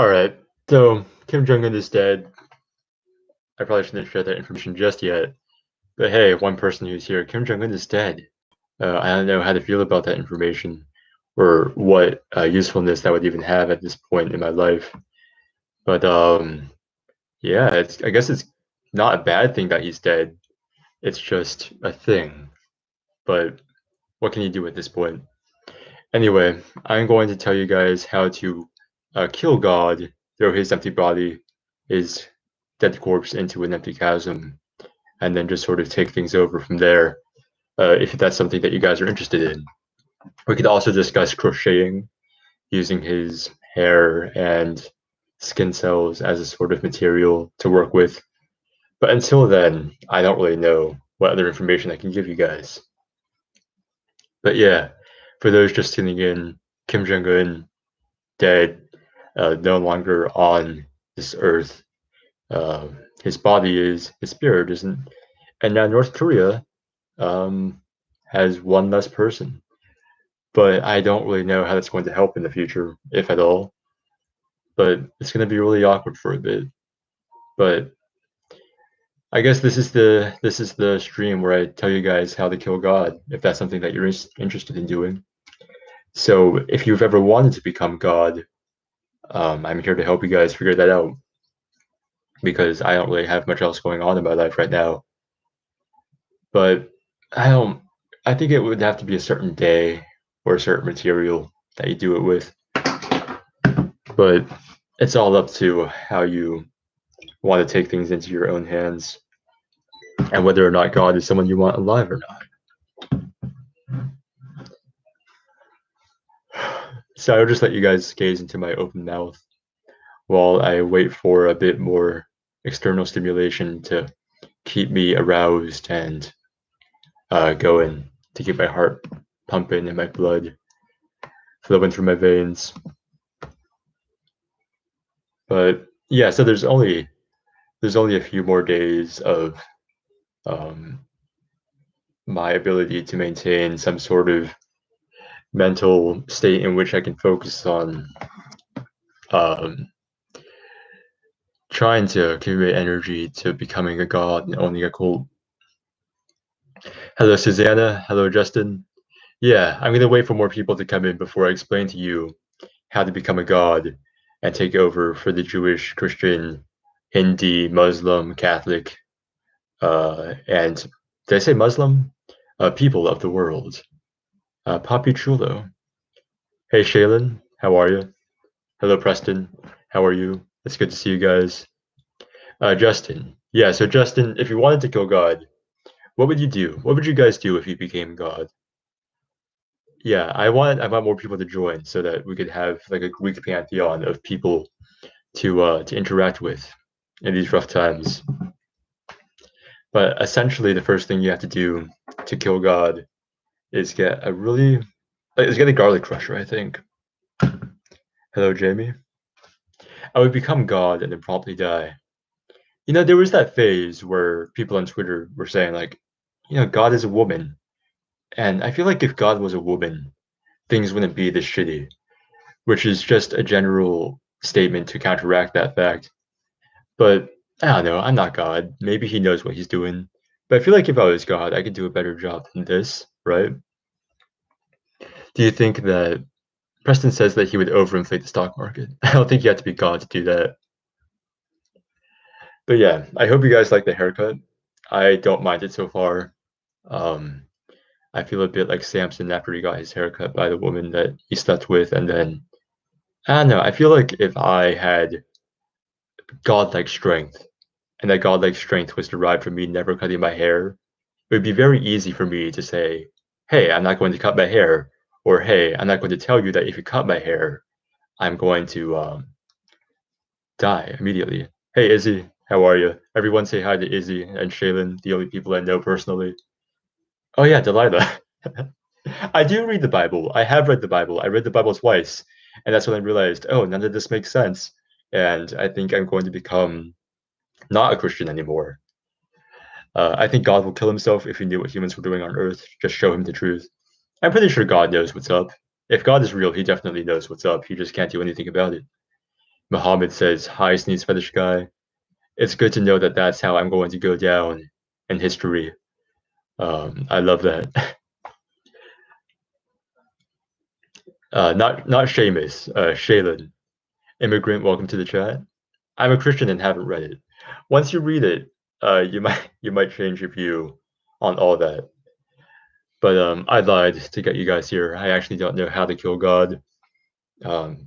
All right. So Kim Jong Un is dead. I probably shouldn't share that information just yet. But hey, one person who's here, Kim Jong Un is dead. I don't know how to feel about that information, or what usefulness that would even have at this point in my life. But yeah, I guess it's not a bad thing that he's dead. It's just a thing. But what can you do at this point? Anyway, I'm going to tell you guys how to kill God, throw his empty body, his dead corpse into an empty chasm, and then just sort of take things over from there, if that's something that you guys are interested in. We could also discuss crocheting, using his hair and skin cells as a sort of material to work with. But until then, I don't really know what other information I can give you guys. But yeah, for those just tuning in, Kim Jong Un dead, no longer on this earth. Uh, his body is, his spirit isn't. And now North Korea has one less person. But I don't really know how that's going to help in the future, if at all. But it's going to be really awkward for a bit. But I guess this is the stream where I tell you guys how to kill God, if that's something that you're interested in doing. So if you've ever wanted to become God, I'm here to help you guys figure that out, because I don't really have much else going on in my life right now. But I don't. I think it would have to be a certain day or a certain material that you do it with. But it's all up to how you want to take things into your own hands, and whether or not God is someone you want alive or not. So I'll just let you guys gaze into my open mouth while I wait for a bit more external stimulation to keep me aroused and going, to keep my heart pumping and my blood flowing through my veins. But yeah, so there's only a few more days of my ability to maintain some sort of mental state in which I can focus on um, trying to accumulate energy to becoming a god and owning a cult. Hello, Susanna. Hello, Justin. Yeah, I'm going to wait for more people to come in before I explain to you how to become a god and take over for the Jewish, Christian, Hindi, Muslim, Catholic, and did I say Muslim? People of the world. Papi Chulo. Hey, Shaylin. How are you? Hello, Preston. How are you? It's good to see you guys. Justin. Yeah, so Justin, if you wanted to kill God, what would you do? What would you guys do if you became God? Yeah, I want more people to join so that we could have like a Greek pantheon of people to interact with in these rough times. But essentially, the first thing you have to do to kill God is get a garlic crusher, I think. Hello, Jamie. I would become God and then promptly die. You know, there was that phase where people on Twitter were saying like, God is a woman. And I feel like if God was a woman, things wouldn't be this shitty, which is just a general statement to counteract that fact. But I don't know, I'm not God. Maybe he knows what he's doing. But I feel like if I was God, I could do a better job than this, right? Do you think that Preston says that he would overinflate the stock market? I don't think you have to be God to do that. But yeah, I hope you guys like the haircut. I don't mind it so far. Um, I feel a bit like Samson after he got his haircut by the woman that he slept with, and then I don't know. I feel like if I had godlike strength, and that godlike strength was derived from me never cutting my hair, it would be very easy for me to say, "Hey, I'm not going to cut my hair," or "Hey, I'm not going to tell you that if you cut my hair, I'm going to die immediately." Hey, Izzy, how are you? Everyone say hi to Izzy and Shaylin, the only people I know personally. Oh yeah, Delilah. I do read the Bible. I have read the Bible. I read the Bible twice, and that's when I realized, oh, none of this makes sense. And I think I'm going to become not a Christian anymore. I think God will kill himself if he knew what humans were doing on Earth. Just show him the truth. I'm pretty sure God knows what's up. If God is real, he definitely knows what's up. He just can't do anything about it. Muhammad says, "Hi, sneeze fetish guy." It's good to know that that's how I'm going to go down in history. I love that. Not Seamus, Shaylin. Immigrant, welcome to the chat. I'm a Christian and haven't read it. Once you read it, you might change your view on all that. But I lied to get you guys here. I actually don't know how to kill God,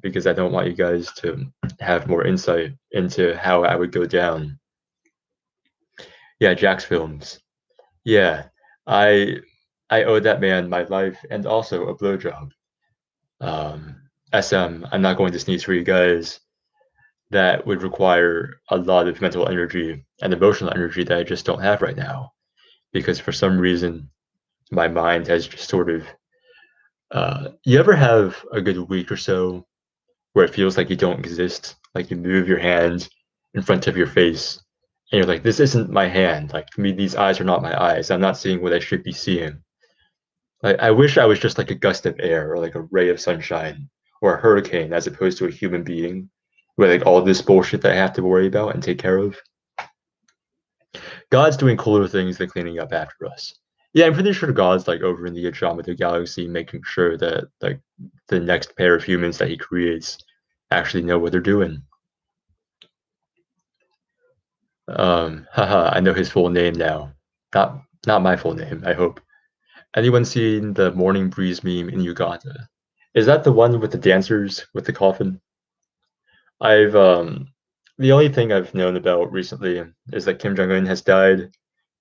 because I don't want you guys to have more insight into how I would go down. Yeah, Jack's films. Yeah, I I owe that man my life and also a blowjob. SM, I'm not going to sneeze for you guys. That would require a lot of mental energy and emotional energy that I just don't have right now. Because for some reason, my mind has just sort of. You ever have a good week or so where it feels like you don't exist? Like you move your hand in front of your face, and you're like, "This isn't my hand. Like to me, these eyes are not my eyes. I'm not seeing what I should be seeing." Like I wish I was just like a gust of air or like a ray of sunshine or a hurricane as opposed to a human being with like all this bullshit that I have to worry about and take care of. God's doing cooler things than cleaning up after us. Yeah, I'm pretty sure God's like over in the Andromeda galaxy making sure that like the next pair of humans that he creates actually know what they're doing. Haha, I know his full name now. Not my full name, I hope. Anyone seen the Morning Breeze meme in Uganda? Is that the one with the dancers with the coffin? I've the only thing I've known about recently is that Kim Jong Un has died,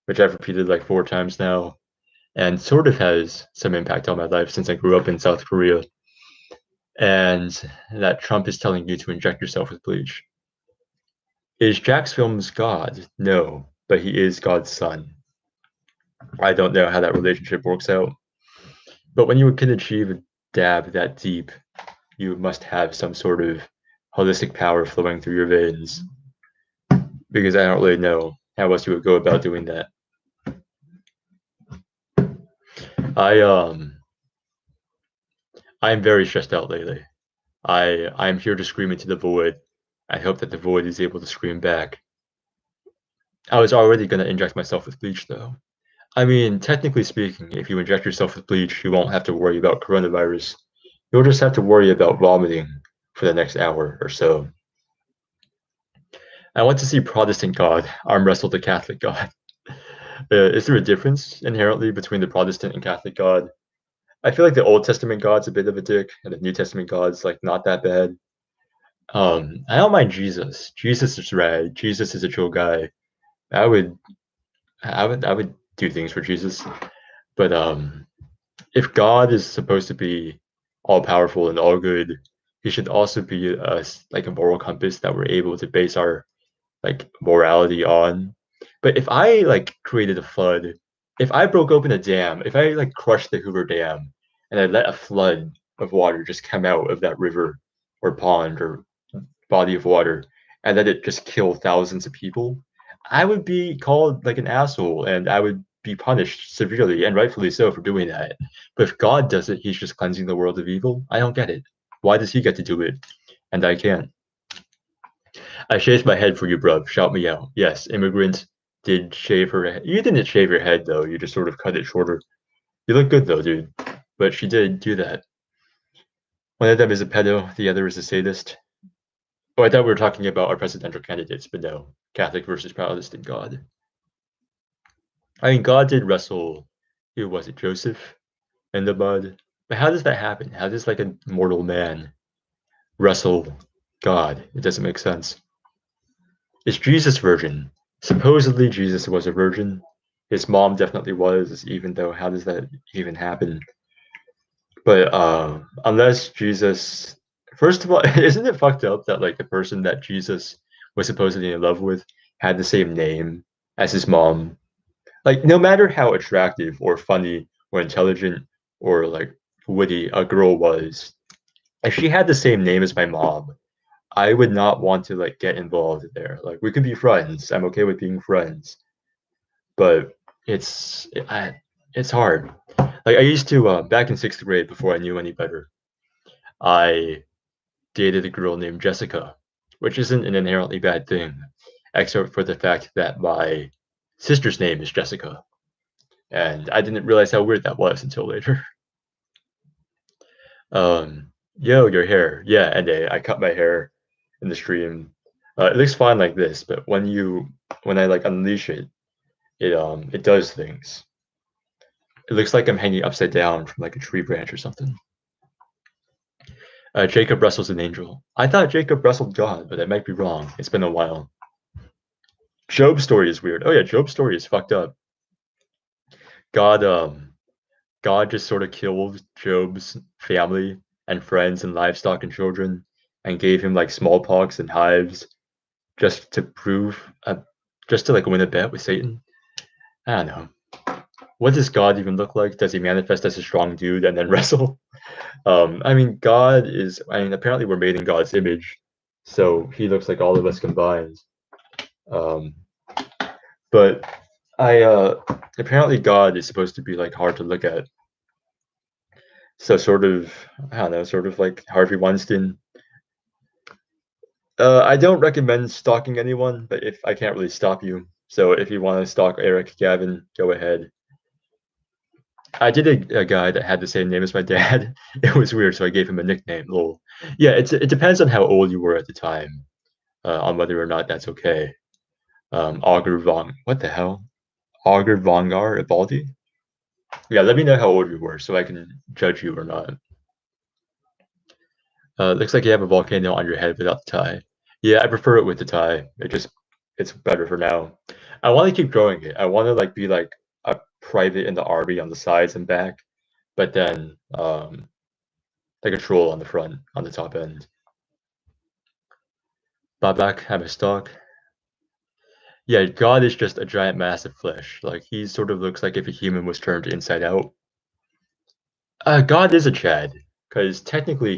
which I've repeated like 4 times now, and sort of has some impact on my life since I grew up in South Korea. And that Trump is telling you to inject yourself with bleach. Is Jack's films God? No, but he is God's son. I don't know how that relationship works out. But when you can achieve a dab that deep, you must have some sort of holistic power flowing through your veins. Because I don't really know how else you would go about doing that. I I'm very stressed out lately. I'm here to scream into the void. I hope that the void is able to scream back. I was already gonna inject myself with bleach though. I mean, technically speaking, if you inject yourself with bleach, you won't have to worry about coronavirus. You'll just have to worry about vomiting for the next hour or so. I want to see Protestant God arm wrestle the Catholic God. Is there a difference inherently between the Protestant and Catholic God? I feel like the Old Testament God's a bit of a dick, and the New Testament God's like not that bad. I don't mind Jesus. Jesus is rad. Jesus is a chill guy. I would, I would do things for Jesus. But if God is supposed to be all powerful and all good, he should also be like a moral compass that we're able to base our like morality on. But if I like created a flood, if I broke open a dam, if I like crushed the Hoover Dam and I let a flood of water just come out of that river or pond or body of water and let it just kill thousands of people, I would be called like an asshole and I would be punished severely and rightfully so for doing that. But if God does it, he's just cleansing the world of evil. I don't get it. Why does he get to do it and I can't? I shaved my head for you, bruv. Shout me out. Yes, immigrant did shave her head. You didn't shave your head, though. You just sort of cut it shorter. You look good, though, dude. But she did do that. One of them is a pedo, the other is a sadist. Oh, I thought we were talking about our presidential candidates, but no. Catholic versus Protestant God. I mean, God did wrestle, who was it, Joseph in the mud? But how does that happen? How does like a mortal man wrestle God? It doesn't make sense. Is Jesus virgin? Supposedly Jesus was a virgin. His mom definitely was, even though how does that even happen? But unless Jesus, first of all, isn't it fucked up that like the person that Jesus was supposedly in love with had the same name as his mom? Like no matter how attractive or funny or intelligent or like witty a girl was, if she had the same name as my mom, I would not want to like get involved there. Like we could be friends. I'm okay with being friends, but it's it's hard. Like I used to back in 6th grade before I knew any better. I dated a girl named Jessica, which isn't an inherently bad thing, except for the fact that my sister's name is Jessica, and I didn't realize how weird that was until later. Yo, your hair. Yeah, and I cut my hair in the stream. It looks fine like this, but when I like unleash it, it does things. It looks like I'm hanging upside down from like a tree branch or something. Jacob wrestles an angel. I thought Jacob wrestled God, but I might be wrong. It's been a while. Job's story is weird. Oh yeah, Job's story is fucked up. God, God just sort of killed Job's family and friends and livestock and children, and gave him like smallpox and hives, just to just to like win a bet with Satan. I don't know. What does God even look like? Does he manifest as a strong dude and then wrestle? I mean, God is. I mean, apparently we're made in God's image, so he looks like all of us combined. Um, but apparently God is supposed to be like hard to look at. So sort of, I don't know, sort of like Harvey Weinstein. I don't recommend stalking anyone, but if I can't really stop you, so if you want to stalk Eric Gavin, go ahead. I did a guy that had the same name as my dad. It was weird, so I gave him a nickname. Lol. Yeah, it depends on how old you were at the time, on whether or not that's okay. Augur von, what the hell? Augur Vongar Ibaldi? Yeah, let me know how old you were so I can judge you or not. Looks like you have a volcano on your head without the tie. Yeah, I prefer it with the tie. It's better for now. I want to keep growing it. I want to like be like a private in the army on the sides and back, but then like a troll on the front, on the top end. Babak have a stalk. Yeah, God is just a giant mass of flesh. Like he sort of looks like if a human was turned inside out. God is a Chad, because technically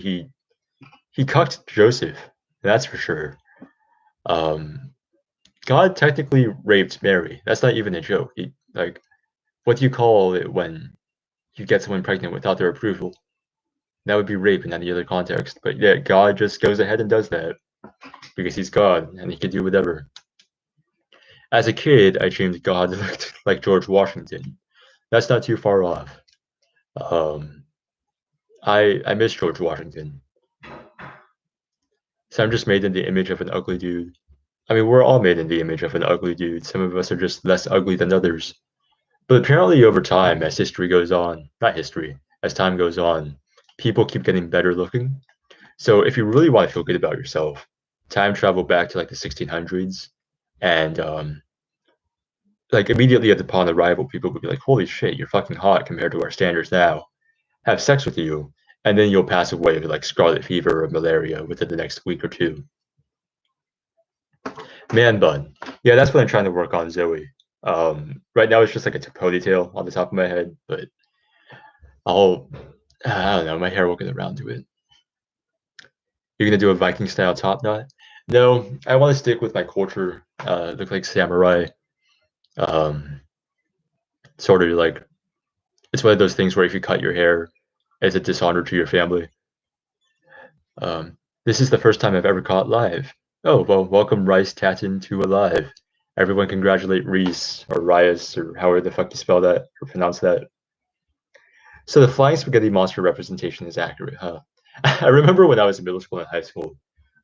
he cucked Joseph, that's for sure. Um, God technically raped Mary. That's not even a joke. Like, what do you call it when you get someone pregnant without their approval? That would be rape in any other context. But yeah, God just goes ahead and does that because he's God and he can do whatever. As a kid, I dreamed God looked like George Washington. That's not too far off. Um, I miss George Washington. So I'm just made in the image of an ugly dude. I mean, we're all made in the image of an ugly dude. Some of us are just less ugly than others. But apparently, over time, as history goes on, not history, as time goes on, people keep getting better looking. So if you really want to feel good about yourself, time travel back to like the 1600s, and like immediately upon arrival, people would be like, "Holy shit, you're fucking hot compared to our standards now." Have sex with you, and then you'll pass away of like scarlet fever or malaria within the next week or two. Man bun. Yeah, that's what I'm trying to work on, Zoe. Right now it's just like a ponytail on the top of my head, but I'll, I don't know, my hair will get around to it. You're gonna do a Viking style top knot? No, I want to stick with my culture. Look like samurai. Um, sort of like it's one of those things where if you cut your hair, it's a dishonor to your family. This is the first time I've ever caught live. Oh, well, welcome Rice Tatton to Alive. Everyone congratulate Reese or Rias or however the fuck you spell that or pronounce that. So the flying spaghetti monster representation is accurate, huh? I remember when I was in middle school and high school,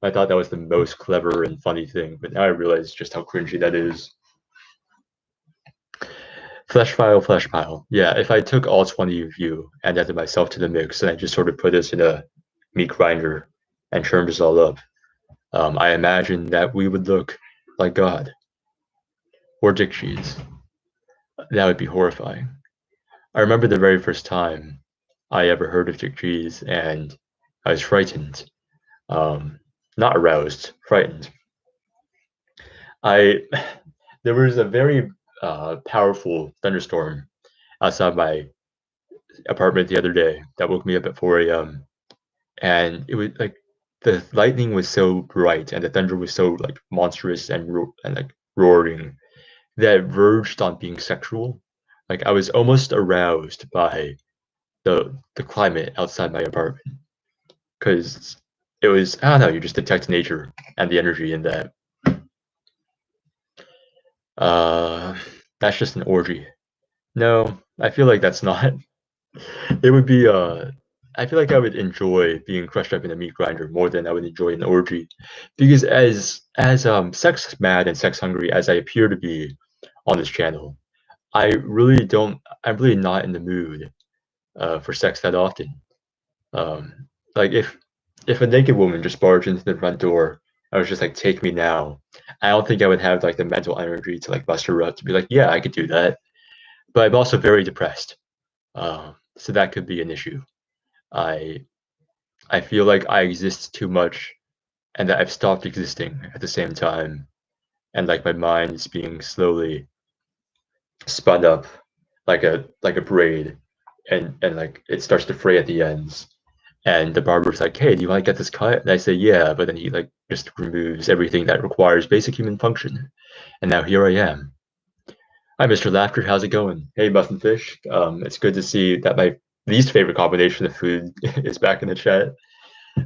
I thought that was the most clever and funny thing, but now I realize just how cringy that is. Flesh pile. Yeah, if I took all 20 of you and added myself to the mix and I just sort of put this in a meat grinder and churned this all up, I imagine that we would look like God or Dick Cheese. That would be horrifying. I remember the very first time I ever heard of Dick Cheese, and I was frightened, not aroused, frightened. I there was a very powerful thunderstorm outside my apartment the other day that woke me up at 4 a.m. And it was like the lightning was so bright and the thunder was so like monstrous and like roaring that it verged on being sexual. Like I was almost aroused by the climate outside my apartment because it was, I don't know, you just detect nature and the energy in that. Uh, that's just an orgy. No, I feel like that's not. It would be I feel like I would enjoy being crushed up in a meat grinder more than I would enjoy an orgy. Because as sex mad and sex hungry as I appear to be on this channel, I'm really not in the mood for sex that often. Like if a naked woman just barged into the front door, I was just like, take me now. I don't think I would have like the mental energy to like bust her up to be like, yeah, I could do that. But I'm also very depressed. So that could be an issue. I I feel like I exist too much and that I've stopped existing at the same time. And like my mind is being slowly spun up like a braid and like it starts to fray at the ends. And the barber's like, hey, do you want to get this cut? And I say, yeah, but then he like just removes everything that requires basic human function. And now here I am. Hi, Mr. Laughter. How's it going? Hey, Muffin Fish. It's good to see that my least favorite combination of food is back in the chat.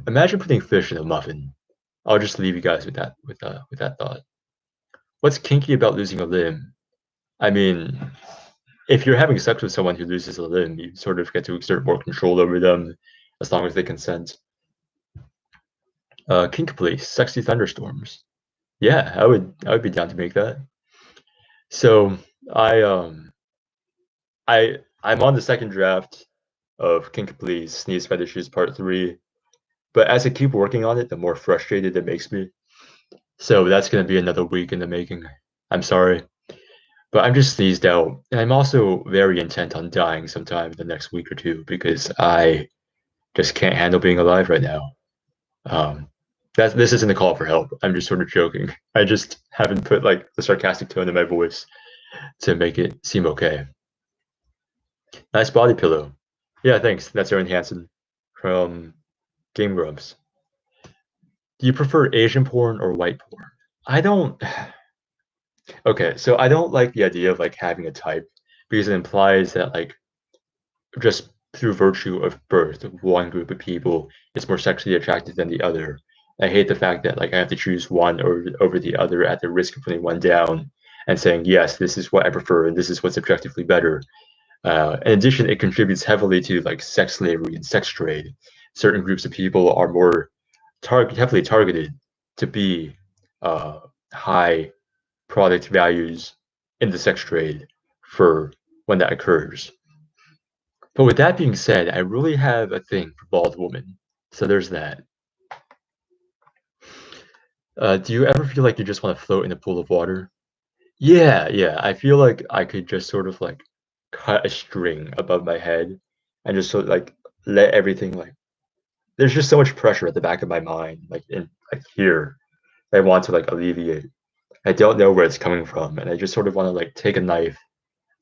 Imagine putting fish in a muffin. I'll just leave you guys with that thought. What's kinky about losing a limb? I mean, if you're having sex with someone who loses a limb, you sort of get to exert more control over them as long as they consent. Kink Police, Sexy Thunderstorms. Yeah, I would be down to make that. So I I'm on the second draft of Kink Police Sneeze Fetishes Part 3. But as I keep working on it, the more frustrated it makes me. So that's gonna be another week in the making. I'm sorry. But I'm just sneezed out. And I'm also very intent on dying sometime in the next week or two because I just can't handle being alive right now. Um, this isn't a call for help. I'm just sort of joking. I just haven't put like the sarcastic tone in my voice to make it seem okay. Nice body pillow. Yeah, thanks. That's Aaron Hansen from Game Grumps. Do you prefer Asian porn or white porn? I don't. Okay, so I don't like the idea of like having a type because it implies that like just through virtue of birth, one group of people is more sexually attracted than the other. I hate the fact that like I have to choose one or over the other at the risk of putting one down and saying yes, this is what I prefer and this is what's objectively better. In addition, it contributes heavily to like sex slavery and sex trade. Certain groups of people are more heavily targeted to be uh, high product values in the sex trade for when that occurs. But with that being said, I really have a thing for bald women. So there's that. Do you ever feel like you just want to float in a pool of water? Yeah, yeah. I feel like I could just sort of like cut a string above my head and just sort of like let everything like there's just so much pressure at the back of my mind, like in like here. I want to like alleviate. I don't know where it's coming from, and I just sort of want to like take a knife,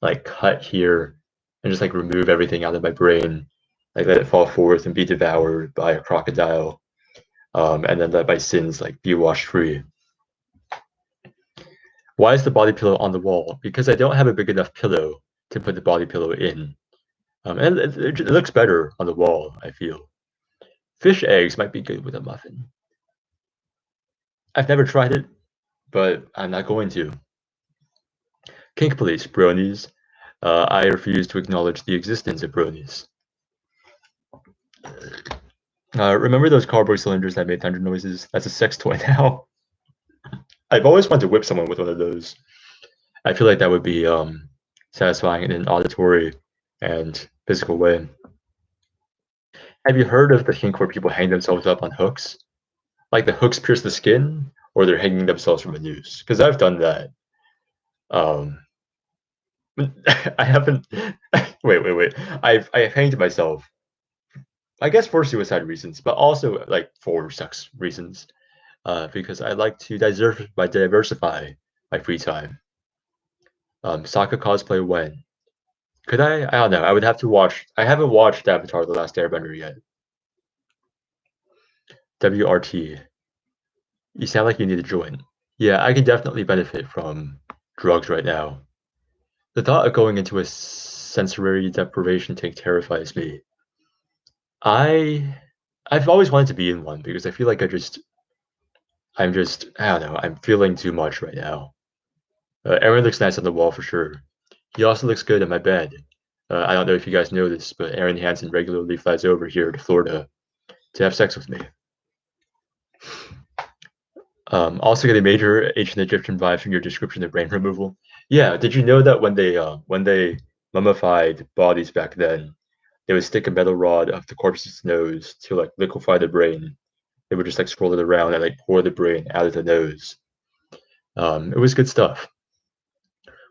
like cut here, and just like remove everything out of my brain, like let it fall forth and be devoured by a crocodile, and then let my sins like be washed free. Why is the body pillow on the wall? Because I don't have a big enough pillow to put the body pillow in. And it looks better on the wall, I feel. Fish eggs might be good with a muffin. I've never tried it, but I'm not going to. Kink police, bronies. I refuse to acknowledge the existence of bronies. Remember those cardboard cylinders that made thunder noises? That's a sex toy now. I've always wanted to whip someone with one of those. I feel like that would be satisfying in an auditory and physical way. Have you heard of the kink where people hang themselves up on hooks? Like the hooks pierce the skin, or they're hanging themselves from a noose? Because I've done that. Um, I haven't. Wait. I've hanged myself. I guess for suicide reasons, but also like for sex reasons. Because I like to diversify my free time. Sokka cosplay when? Could I? I don't know. I would have to watch. I haven't watched Avatar: The Last Airbender yet. WRT. You sound like you need a joint. Yeah, I can definitely benefit from drugs right now. The thought of going into a sensory deprivation tank terrifies me. I I've always wanted to be in one because I feel like I don't know, I'm feeling too much right now. Aaron looks nice on the wall for sure. He also looks good in my bed. I don't know if you guys know this, but Aaron Hansen regularly flies over here to Florida to have sex with me. Also get a major ancient Egyptian vibe from your description of brain removal. Yeah, did you know that when they mummified bodies back then, they would stick a metal rod up the corpse's nose to like liquefy the brain. They would just like scroll it around and like pour the brain out of the nose. It was good stuff.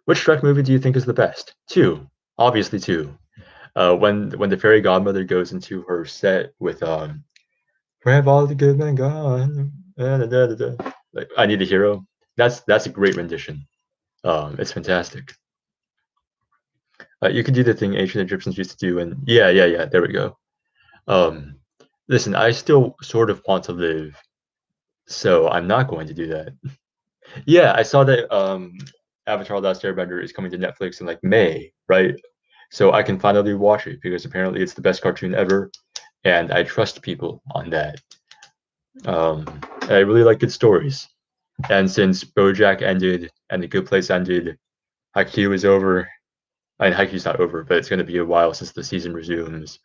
Which Shrek movie do you think is the best? Two, obviously two. When the fairy godmother goes into her set with "Where have all the good men gone?" Da, da, da, da, da. Like I Need a Hero. That's a great rendition. It's fantastic. You could do the thing ancient Egyptians used to do, and yeah. There we go. Um, Listen, I still sort of want to live, so I'm not going to do that. Yeah, I saw that Avatar: Last Airbender is coming to Netflix in like May, right? So I can finally watch it because apparently it's the best cartoon ever, and I trust people on that. I really like good stories, and since BoJack ended and The Good Place ended, Haikyuu is over. I mean, Haikyuu's not over, but it's going to be a while since the season resumes.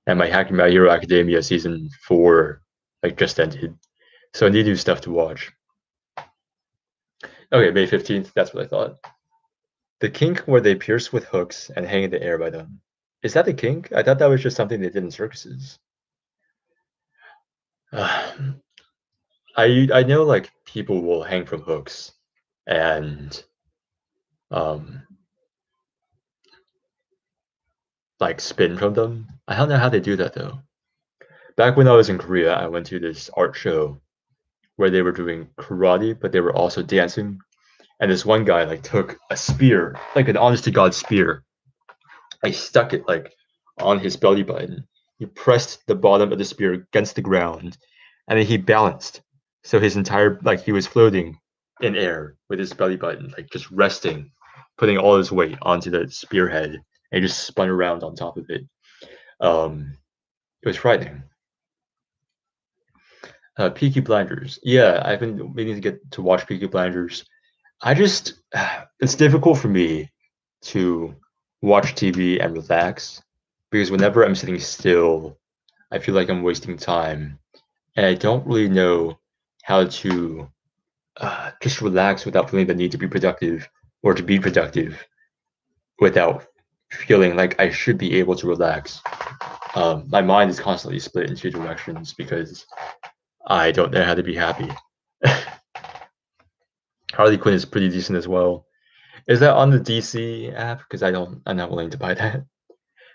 And My Hero Academia season 4 like just ended, so I need new stuff to watch. Okay, May 15th. That's what I thought. The kink where they pierce with hooks and hang in the air by them. Is that the kink? I thought that was just something they did in circuses. Uh, I know like people will hang from hooks and um like spin from them. I don't know how they do that though. Back when I was in Korea, I went to this art show where they were doing karate, but they were also dancing. And this one guy like took a spear, like an honest to God spear. I stuck it like on his belly button. He pressed the bottom of the spear against the ground, and then he balanced. So his entire like he was floating in air with his belly button, like just resting, putting all his weight onto the spearhead, and he just spun around on top of it. It was frightening. Peaky Blinders. Yeah, I've been meaning to get to watch Peaky Blinders. I just it's difficult for me to watch TV and relax because whenever I'm sitting still, I feel like I'm wasting time, and I don't really know how to just relax without feeling the need to be productive or to be productive without feeling like I should be able to relax. My mind is constantly split in two directions because I don't know how to be happy. Harley Quinn is pretty decent as well. Is that on the DC app? Because I'm not willing to buy that.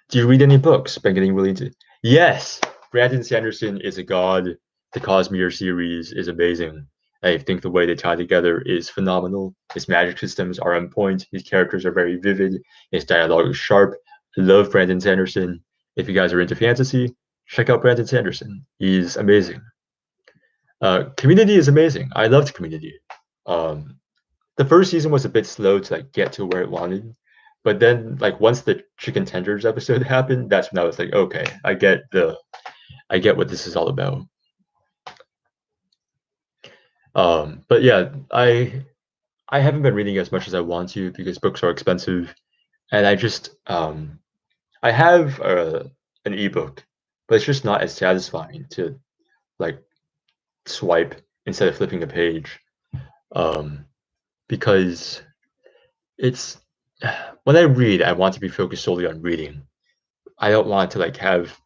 Do you read any books? Been getting really into. Yes, Brandon Sanderson is a god. The Cosmere series is amazing. I think the way they tie together is phenomenal. His magic systems are on point. His characters are very vivid. His dialogue is sharp. I love Brandon Sanderson. If you guys are into fantasy, check out Brandon Sanderson. He's amazing. Community is amazing. I loved Community. Um, the first season was a bit slow to like get to where it wanted, but then like once the chicken tenders episode happened, that's when I was like, okay, I get what this is all about. But yeah, I haven't been reading as much as I want to because books are expensive, and I have an ebook, but it's just not as satisfying to like swipe instead of flipping a page, um, because it's when I read, I want to be focused solely on reading. I don't want to like have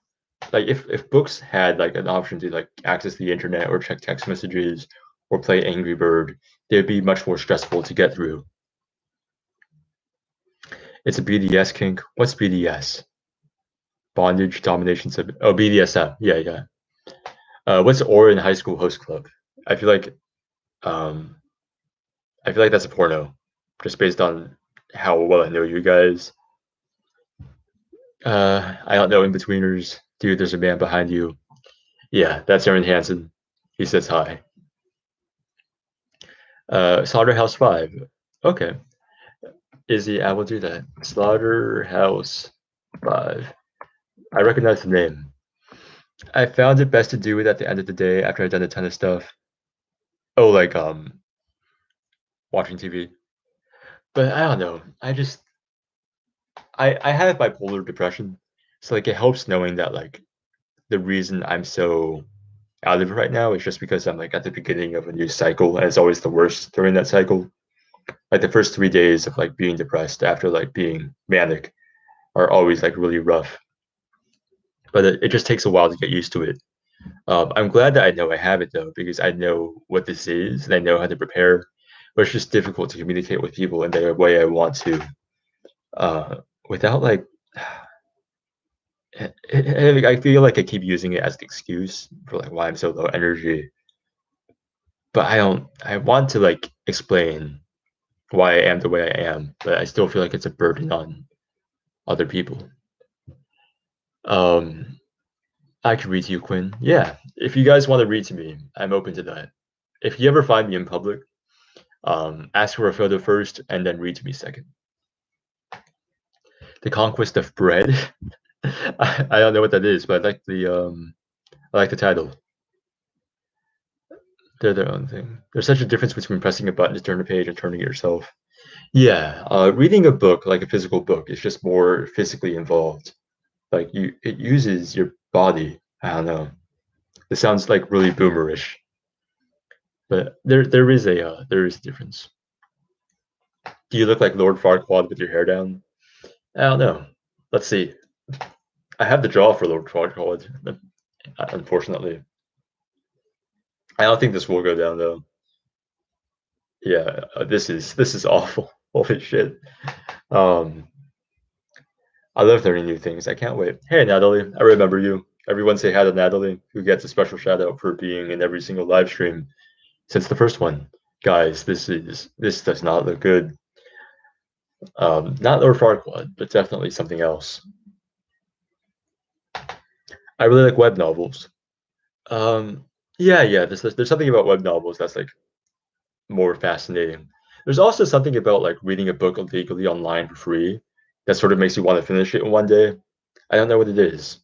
like if books had like an option to like access the internet or check text messages or play Angry Bird, they'd be much more stressful to get through. It's a BDS kink. What's BDS? Bondage, domination, oh BDSM. Yeah. What's Orin High School Host Club? I feel like um I feel like that's a porno, just based on how well I know you guys. I don't know in-betweeners. Dude, there's a man behind you. Yeah, that's Aaron Hansen. He says hi. Slaughterhouse 5. Okay. Izzy, I will do that. Slaughterhouse 5. I recognize the name. I found it best to do it at the end of the day after I've done a ton of stuff. Oh, like watching TV. But I don't know. I have bipolar depression, so like it helps knowing that like the reason I'm so out of it right now is just because I'm like at the beginning of a new cycle, and it's always the worst during that cycle. Like the first 3 days of like being depressed after like being manic are always like really rough. But it just takes a while to get used to it. I'm glad that I know I have it though, because I know what this is and I know how to prepare. But it's just difficult to communicate with people in the way I want to, uh, without like. I feel like I keep using it as an excuse for like why I'm so low energy, but I don't. I want to like explain why I am the way I am, but I still feel like it's a burden on other people. Um, I could read to you, Quinn. Yeah, if you guys want to read to me, I'm open to that. If you ever find me in public, ask for a photo first and then read to me second. The Conquest of Bread. I don't know what that is, but I like the title. They're their own thing. There's such a difference between pressing a button to turn a page and turning it yourself. Yeah, reading a book like a physical book is just more physically involved. Like it uses your body. I don't know. This sounds like really boomerish, but there is a difference. Do you look like Lord Farquaad with your hair down? I don't know. Let's see. I have the jaw for Lord Farquaad, unfortunately. I don't think this will go down though. Yeah, this is awful. Holy shit. Um, I love learning new things. I can't wait. Hey, Natalie, I remember you. Everyone say hi to Natalie, who gets a special shout out for being in every single live stream since the first one. Guys, this does not look good. Not Lord Farquaad, but definitely something else. I really like web novels. Um, yeah. There's something about web novels that's like more fascinating. There's also something about like reading a book illegally online for free that sort of makes you want to finish it in one day. I don't know what it is.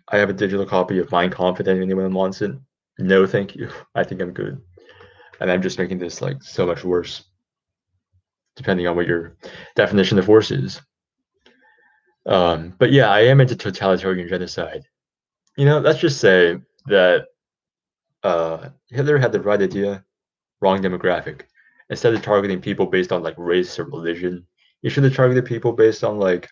I have a digital copy of Mein Kampf if anyone wants it. No, thank you. I think I'm good. And I'm just making this like so much worse, depending on what your definition of worse is. But yeah, I am into totalitarian genocide. Let's just say that Hitler had the right idea, wrong demographic. Instead of targeting people based on like race or religion, you should have targeted people based on like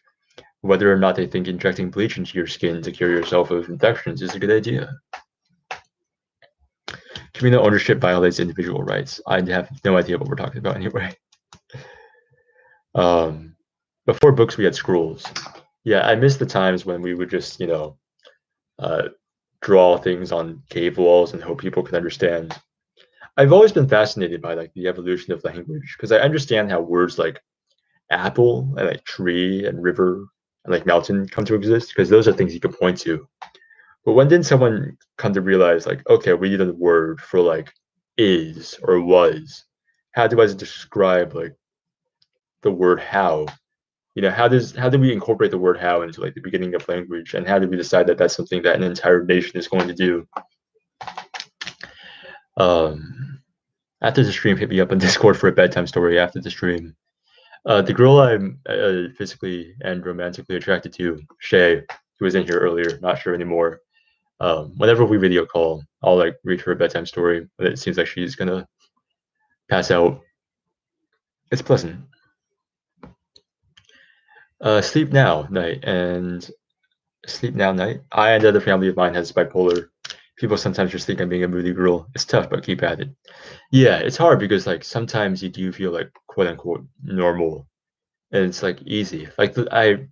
whether or not they think injecting bleach into your skin to cure yourself of infections is a good idea. Communal ownership violates individual rights. I have no idea what we're talking about anyway. Um, Before books, we had scrolls. Yeah, I miss the times when we would just, uh, draw things on cave walls and hope people could understand. I've always been fascinated by like the evolution of language because I understand how words like apple and like tree and river and like mountain come to exist because those are things you can point to. But when did someone come to realize like, okay, we need a word for like is or was? How do I describe like the word how? How do we incorporate the word how into like the beginning of language, and how do we decide that that's something that an entire nation is going to do? Um, After the stream, hit me up on Discord for a bedtime story after the stream. The girl I'm physically and romantically attracted to, Shay, who was in here earlier, not sure anymore. Whenever we video call, I'll like read her a bedtime story, but it seems like she's gonna pass out. It's pleasant. Sleep now night and sleep now night. I and another family of mine has bipolar. People sometimes just think I'm being a moody girl. It's tough, but keep at it. Yeah, it's hard because like sometimes you do feel like quote unquote normal, and it's like easy. Like the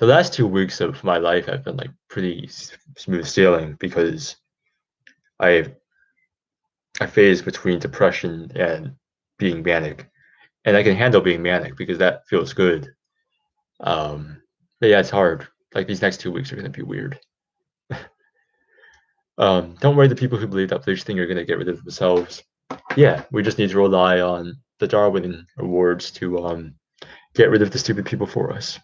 last 2 weeks of my life have been like pretty smooth sailing because I I phase between depression and being manic, and I can handle being manic because that feels good. But yeah, it's hard. Like these next 2 weeks are gonna be weird. Don't worry, the people who believe that bleach thing are gonna get rid of themselves. Yeah, we just need to rely on the Darwin Awards to get rid of the stupid people for us.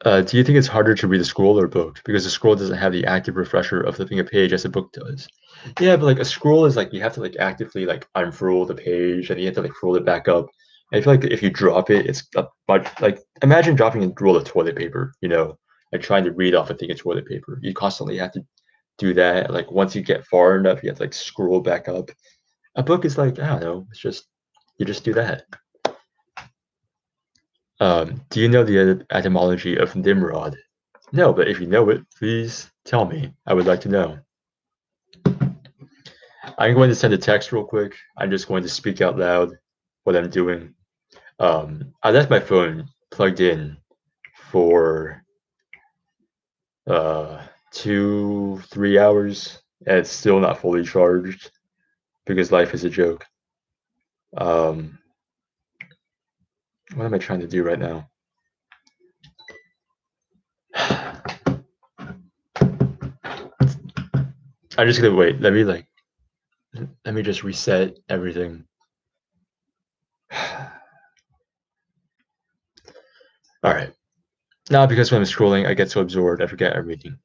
Do you think it's harder to read a scroll or a book? Because a scroll doesn't have the active refresher of flipping a page as a book does. Yeah, but like a scroll is like you have to like actively like unfurl the page and you have to like fold it back up. And I feel like if you drop it, it's a much like imagine dropping a roll of toilet paper, like trying to read off a thing of toilet paper. You constantly have to do that. Like once you get far enough, you have to like scroll back up. A book is like, I don't know, it's just you just do that. Do you know the etymology of Nimrod? No, but if you know it, please tell me. I would like to know. I'm going to send a text real quick. I'm just going to speak out loud what I'm doing. I left my phone plugged in for 2, 3 hours, and it's still not fully charged because life is a joke. What am I trying to do right now? I'm just gonna wait. Let me just reset everything. All right. Now, because when I'm scrolling, I get so absorbed, I forget everything.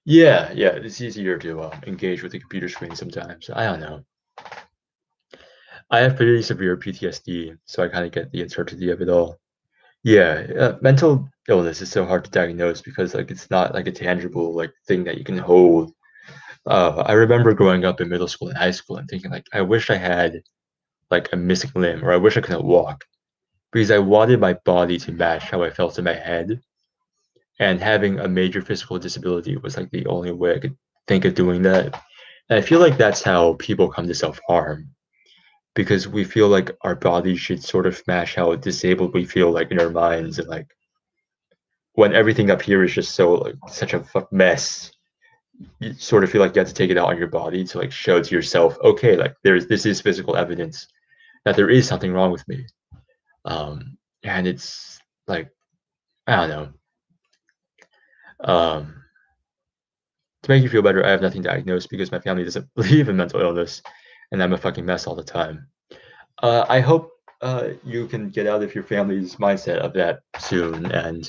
Yeah, it's easier to engage with the computer screen sometimes. I don't know. I have pretty severe PTSD, so I kind of get the absurdity of it all. Yeah, mental illness is so hard to diagnose because like it's not like a tangible like thing that you can hold. I remember growing up in middle school and high school and thinking like I wish I had like a missing limb or I wish I couldn't walk because I wanted my body to match how I felt in my head. And having a major physical disability was like the only way I could think of doing that. And I feel like that's how people come to self-harm because we feel like our bodies should sort of match how disabled we feel like in our minds and like when everything up here is just so like such a mess, you sort of feel like you have to take it out on your body to like show to yourself, okay, like this is physical evidence that there is something wrong with me. And it's like I don't know. Um, to make you feel better, I have nothing diagnosed because my family doesn't believe in mental illness, and I'm a fucking mess all the time. I hope you can get out of your family's mindset of that soon and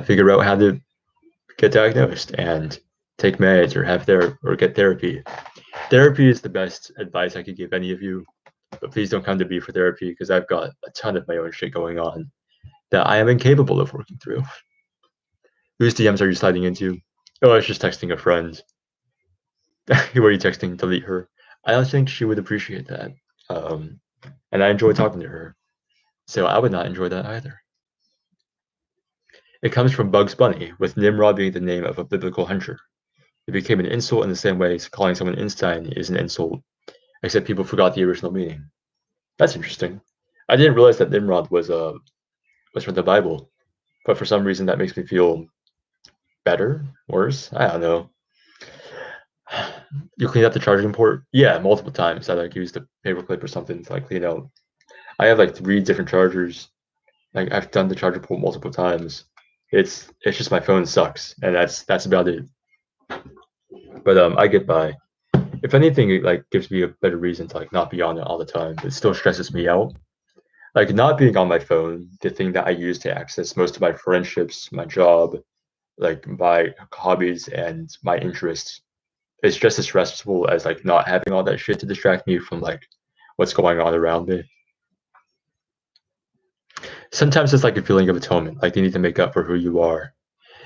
figure out how to get diagnosed and take meds or or get therapy. Therapy is the best advice I could give any of you, but please don't come to me for therapy because I've got a ton of my own shit going on that I am incapable of working through. Whose DMs are you sliding into? Oh, I was just texting a friend. Who are you texting? Delete her. I don't think she would appreciate that. Um, and I enjoy talking to her. So I would not enjoy that either. It comes from Bugs Bunny, with Nimrod being the name of a biblical hunter. It became an insult in the same way calling someone Einstein is an insult, except people forgot the original meaning. That's interesting. I didn't realize that Nimrod was from the Bible, but for some reason that makes me feel better, worse. I don't know. You clean up the charging port? Yeah, multiple times. I like used a paperclip or something to like clean out. I have like 3 different chargers. Like I've done the charger port multiple times. It's just my phone sucks, and that's about it. But I get by. If anything, it like gives me a better reason to like not be on it all the time. It still stresses me out. Like not being on my phone, the thing that I use to access most of my friendships, my job, like my hobbies and my interests, is just as stressful as like not having all that shit to distract me from like what's going on around me. Sometimes it's like a feeling of atonement, like you need to make up for who you are.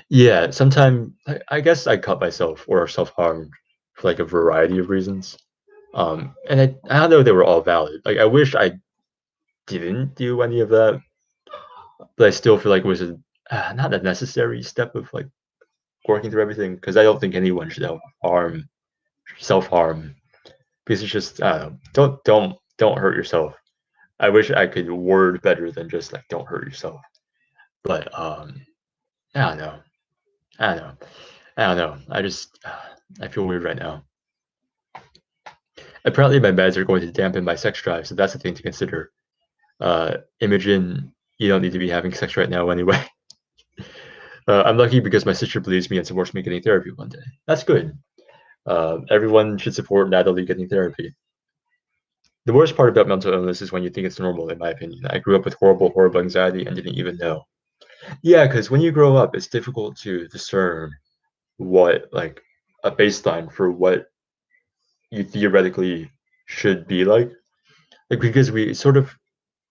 Yeah, sometimes I guess I cut myself or self-harm for like a variety of reasons. And I don't know they were all valid. Like I wish I didn't do any of that, but I still feel like it was not a necessary step of like working through everything because I don't think anyone should harm self-harm because it's just don't hurt yourself. I wish I could word better than just like don't hurt yourself. But I don't know. I don't know. I don't know. I feel weird right now. Apparently, my meds are going to dampen my sex drive, so that's a thing to consider. Imogen, you don't need to be having sex right now anyway. I'm lucky because my sister believes me and supports me getting therapy one day. That's good. Everyone should support Natalie getting therapy. The worst part about mental illness is when you think it's normal, in my opinion. I grew up with horrible anxiety and didn't even know. Yeah, because when you grow up, it's difficult to discern what like a baseline for what you theoretically should be like because we sort of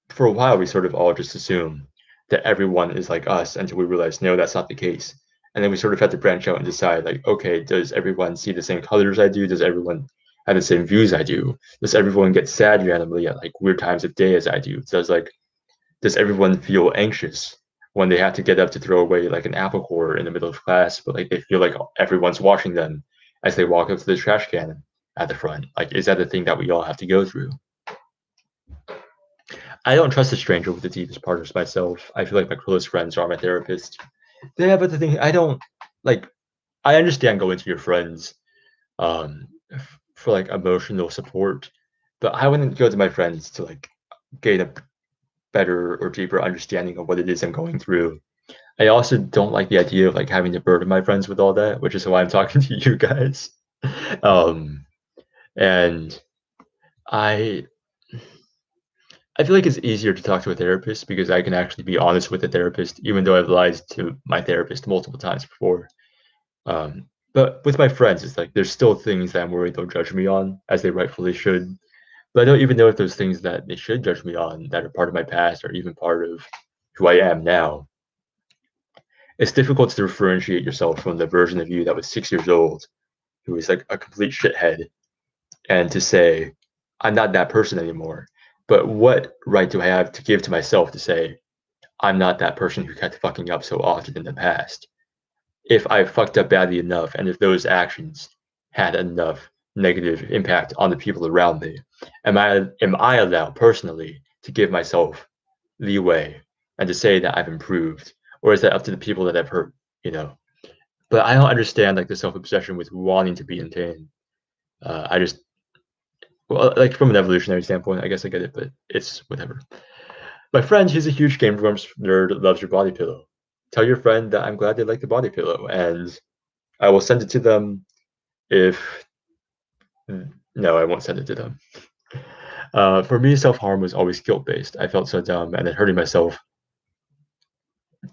for a while we sort of all just assume that everyone is like us until we realize no, that's not the case. And then we sort of have to branch out and decide like, okay, does everyone see the same colors I do? Does everyone have the same views I do? Does everyone get sad randomly at like weird times of day as I do? Does everyone feel anxious when they have to get up to throw away like an apple core in the middle of class, but like they feel like everyone's watching them as they walk up to the trash can at the front? Like, is that the thing that we all have to go through? I don't trust a stranger with the deepest parts of myself. I feel like my close friends are my therapist. Yeah, but the thing I don't like. I understand going to your friends for like emotional support, but I wouldn't go to my friends to like gain a better or deeper understanding of what it is I'm going through. I also don't like the idea of like having to burden my friends with all that, which is why I'm talking to you guys. Um, and I I feel like it's easier to talk to a therapist because I can actually be honest with the therapist, even though I've lied to my therapist multiple times before. But with my friends, it's like there's still things that I'm worried they'll judge me on, as they rightfully should. But I don't even know if those things that they should judge me on that are part of my past or even part of who I am now. It's difficult to differentiate yourself from the version of you that was 6 years old, who was like a complete shithead, and to say, I'm not that person anymore. But what right do I have to give to myself to say, I'm not that person who kept fucking up so often in the past? If I fucked up badly enough, and if those actions had enough negative impact on the people around me, am I allowed personally to give myself leeway and to say that I've improved, or is that up to the people that I've hurt? You know, but I don't understand like the self obsession with wanting to be in pain. I just well, like from an evolutionary standpoint, I guess I get it, but it's whatever. My friend, he's a huge Game of Thrones nerd, loves your body pillow. Tell your friend that I'm glad they like the body pillow, and I will send it to them if no, I won't send it to them. For me, self harm was always guilt based. I felt so dumb, and then hurting myself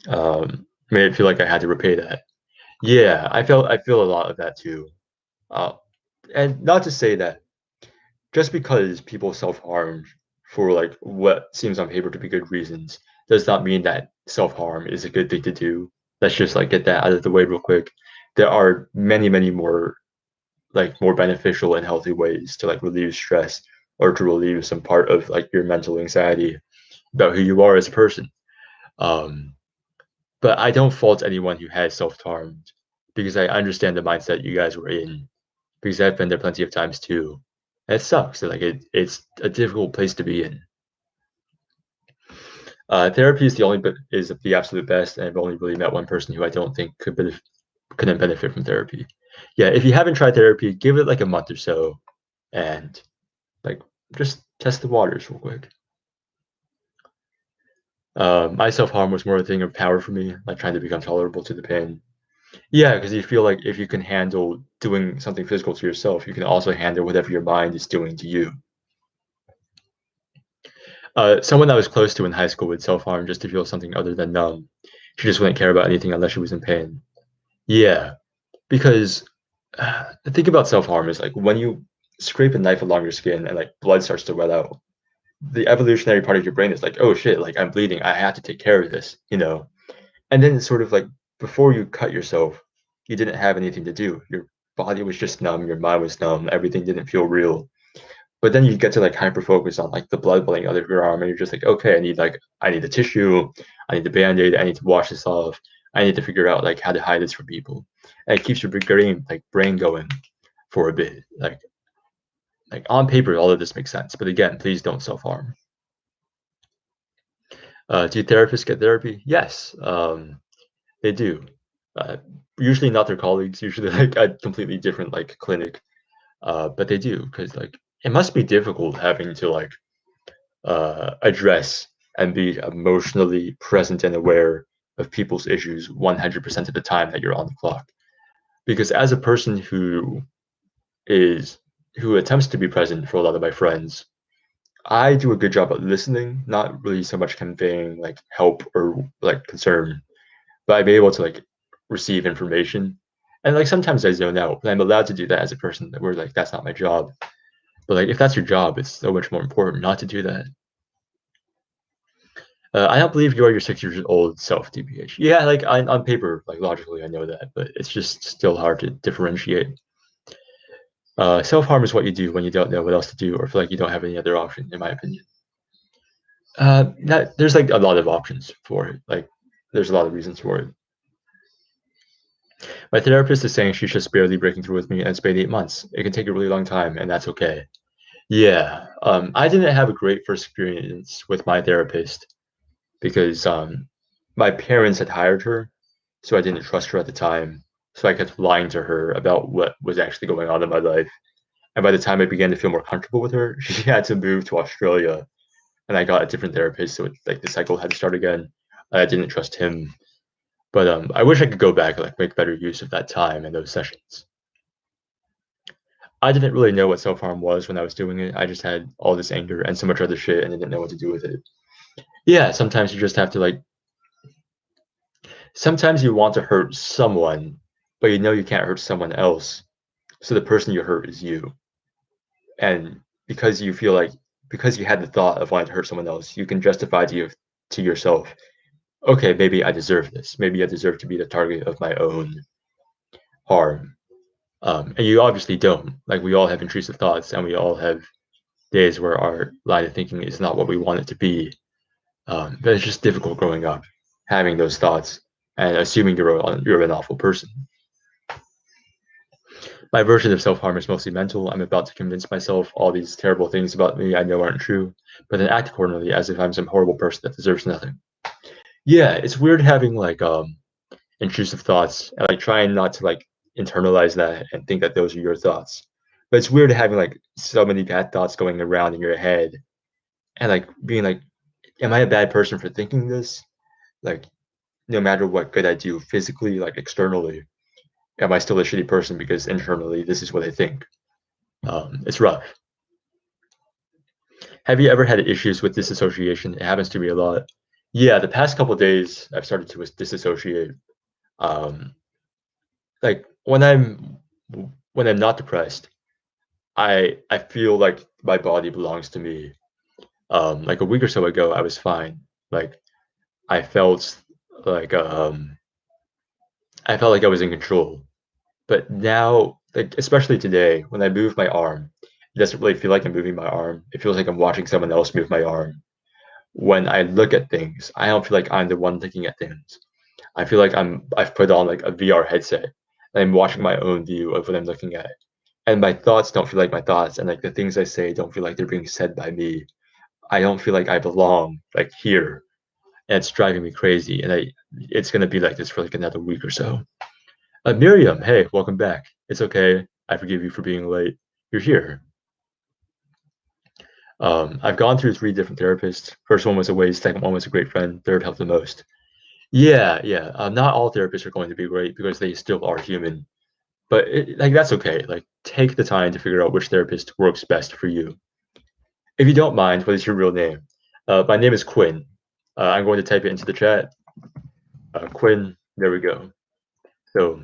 made it feel like I had to repay that. Yeah, I feel a lot of that too. Uh, and not to say that just because people self harm for like what seems on paper to be good reasons does not mean that self harm is a good thing to do. Let's just like get that out of the way real quick. There are many more like more beneficial and healthy ways to like relieve stress or to relieve some part of like your mental anxiety about who you are as a person. Um, but I don't fault anyone who has self-harmed because I understand the mindset you guys were in because I've been there plenty of times too. And it sucks. Like it's a difficult place to be in. Therapy is is the absolute best, and I've only really met one person who I don't think couldn't benefit from therapy. Yeah, if you haven't tried therapy, give it like a month or so, and like just test the waters real quick. My self harm was more a thing of power for me, like trying to become tolerable to the pain. Yeah, because you feel like if you can handle doing something physical to yourself, you can also handle whatever your mind is doing to you. Someone I was close to in high school would self harm just to feel something other than numb. She just wouldn't care about anything unless she was in pain. Yeah, because the thing about self harm is like when you scrape a knife along your skin and like blood starts to wet out, the evolutionary part of your brain is like, oh shit, like I'm bleeding, I have to take care of this, you know? And then it's sort of like before you cut yourself, you didn't have anything to do. Your body was just numb, your mind was numb, everything didn't feel real. But then you get to like hyper focus on like the blood welling out of your arm, and you're just like, okay, I need the tissue, I need the band-aid, I need to wash this off, I need to figure out like how to hide this from people. And it keeps your brain going for a bit. Like on paper, all of this makes sense. But again, please don't self-harm. Do therapists get therapy? Yes. They do. Uh, Usually not their colleagues, usually like a completely different like clinic. But they do because like it must be difficult having to like address and be emotionally present and aware of people's issues 100% of the time that you're on the clock. Because as a person is who attempts to be present for a lot of my friends, I do a good job at listening, not really so much conveying like help or like concern. but I'm able to like receive information. And like sometimes I zone out, but I'm allowed to do that as a person where like that's not my job. But like if that's your job, it's so much more important not to do that. I don't believe you are your 6 years old self, DBH. Yeah, like on paper, like logically, I know that, but it's just still hard to differentiate. Self-harm is what you do when you don't know what else to do or feel like you don't have any other option, in my opinion. There's like a lot of options for it. Like there's a lot of reasons for it. My therapist is saying she's just barely breaking through with me, and it's been 8 months. It can take a really long time, and that's okay. Yeah, I didn't have a great first experience with my therapist because my parents had hired her, so I didn't trust her at the time. So I kept lying to her about what was actually going on in my life. And by the time I began to feel more comfortable with her, she had to move to Australia, and I got a different therapist. So like the cycle had to start again. I didn't trust him, but I wish I could go back and like make better use of that time and those sessions. I didn't really know what self harm was when I was doing it. I just had all this anger and so much other shit, and I didn't know what to do with it. Yeah, sometimes you just have to like. Sometimes you want to hurt someone, but you know you can't hurt someone else. So the person you hurt is you. And because you feel like because you had the thought of wanting to hurt someone else, you can justify to yourself, okay, maybe I deserve this. Maybe I deserve to be the target of my own harm. And you obviously don't. Like we all have intrusive thoughts, and we all have days where our line of thinking is not what we want it to be. But it's just difficult growing up, having those thoughts and assuming you're an awful person. My version of self harm is mostly mental. I'm about to convince myself all these terrible things about me I know aren't true, but then act accordingly as if I'm some horrible person that deserves nothing. Yeah, it's weird having like intrusive thoughts and like trying not to like internalize that and think that those are your thoughts. But it's weird having like so many bad thoughts going around in your head and like being like, am I a bad person for thinking this? Like, no matter what good I do physically, like externally, am I still a shitty person because internally this is what I think? It's rough. Have you ever had issues with disassociation? It happens to me a lot. Yeah, the past couple of days I've started to disassociate. Um, like when I'm not depressed, I feel like my body belongs to me. Like a week or so ago, I was fine. Like I felt like I felt like I was in control. But now, like especially today, when I move my arm, it doesn't really feel like I'm moving my arm. It feels like I'm watching someone else move my arm. When I look at things, I don't feel like I'm the one looking at things. I feel like I've put on like a VR headset and I'm watching my own view of what I'm looking at. And my thoughts don't feel like my thoughts, and like the things I say don't feel like they're being said by me. I don't feel like I belong like here. And it's driving me crazy. And it's gonna be like this for like another week or so. Miriam, hey, welcome back. It's okay. I forgive you for being late. You're here. I've gone through 3 different therapists. First one was a waste. Second one was a great friend. Third helped the most. Yeah, yeah. Not all therapists are going to be great because they still are human. But like that's okay. Like take the time to figure out which therapist works best for you. If you don't mind, what is your real name? My name is Quinn. I'm going to type it into the chat. Quinn. There we go. So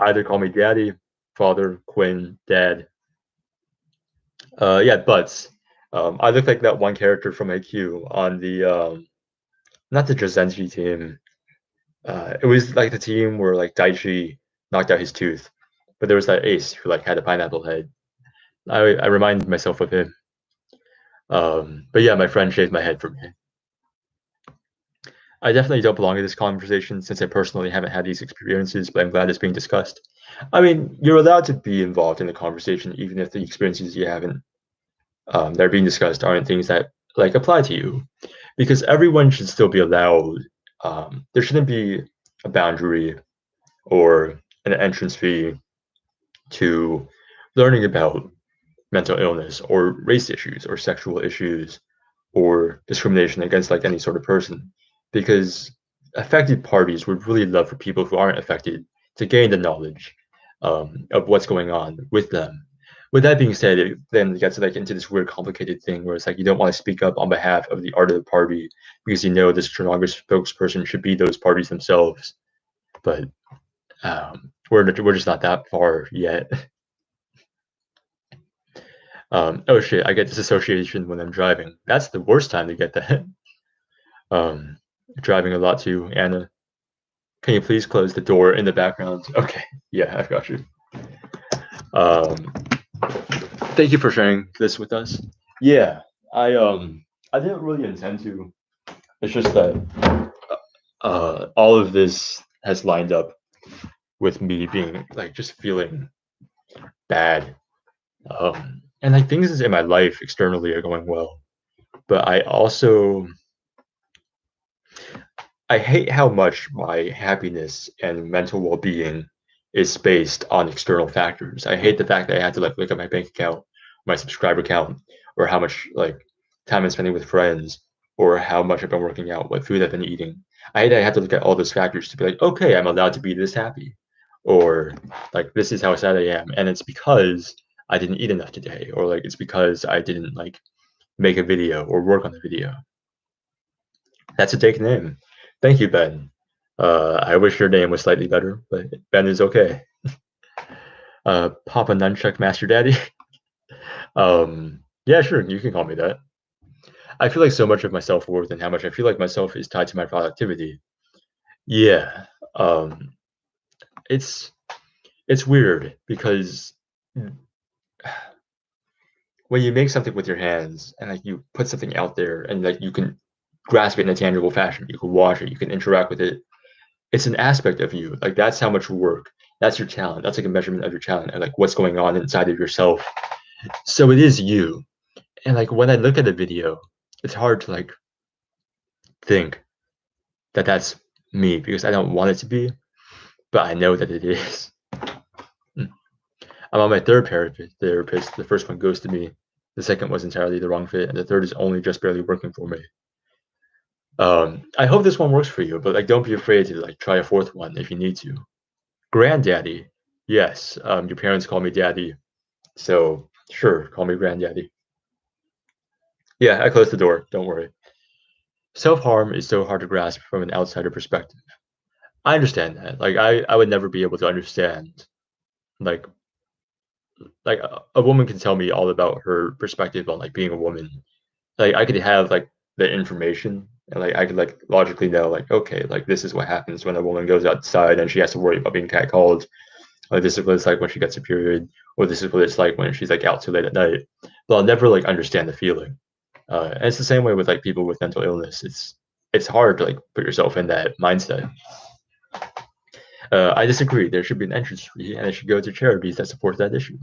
either call me Daddy, Father, Quinn, Dad. Yeah, Butts. I look like that one character from AQ on the not the Jazenji team. It was like the team where like Daichi knocked out his tooth, but there was that ace who like had a pineapple head. I reminded myself of him. But yeah, my friend shaved my head for me. I definitely don't belong in this conversation since I personally haven't had these experiences, but I'm glad it's being discussed. I mean, you're allowed to be involved in the conversation even if the experiences you haven't that are being discussed aren't things that like apply to you, because everyone should still be allowed. There shouldn't be a boundary or an entrance fee to learning about mental illness or race issues or sexual issues or discrimination against like any sort of person, because affected parties would really love for people who aren't affected to gain the knowledge of what's going on with them. With that being said, it then gets like into this weird complicated thing where it's like you don't want to speak up on behalf of the art of the party because you know this strongest spokesperson should be those parties themselves. but we're just not that far yet. Oh shit, I get disassociation when I'm driving. That's the worst time to get that. Driving a lot too. Anna, can you please close the door in the background? Okay, yeah, I've got you. Thank you for sharing this with us. Yeah, I didn't really intend to. It's just that all of this has lined up with me being like just feeling bad. And like things in my life externally are going well, but I hate how much my happiness and mental well-being is based on external factors. I hate the fact that I have to like look at my bank account, my subscriber count, or how much like time I'm spending with friends, or how much I've been working out, what food I've been eating. I hate that I have to look at all those factors to be like, okay, I'm allowed to be this happy, or like this is how sad I am, and it's because I didn't eat enough today, or like it's because I didn't like make a video or work on the video. That's a take name. Thank you, Ben. I wish your name was slightly better, but Ben is okay. Papa Nunchuck Master Daddy. Yeah, sure, you can call me that. I feel like so much of my self-worth and how much I feel like myself is tied to my productivity. Yeah. It's weird because when you make something with your hands and like you put something out there and like you can grasp it in a tangible fashion, you can wash it, you can interact with it. It's an aspect of you. Like that's how much work. That's your talent. That's like a measurement of your talent and like what's going on inside of yourself. So it is you. And like when I look at a video, it's hard to like think that that's me because I don't want it to be, but I know that it is. I'm on my third therapist. The first one goes to me. The second was entirely the wrong fit, and the third is only just barely working for me. I hope this one works for you, but like don't be afraid to like try a fourth one if you need to. Granddaddy, yes. Your parents call me daddy, so sure, call me granddaddy. Yeah, I closed the door. Don't worry. Self-harm is so hard to grasp from an outsider perspective. I understand that. Like I would never be able to understand like a woman can tell me all about her perspective on like being a woman. Like I could have like the information and like I could like logically know like okay like this is what happens when a woman goes outside and she has to worry about being catcalled. Like this is what it's like when she gets a period, or this is what it's like when she's like out too late at night. But I'll never like understand the feeling. And it's the same way with like people with mental illness. It's hard to like put yourself in that mindset. I disagree. There should be an entrance fee, and it should go to charities that support that issue.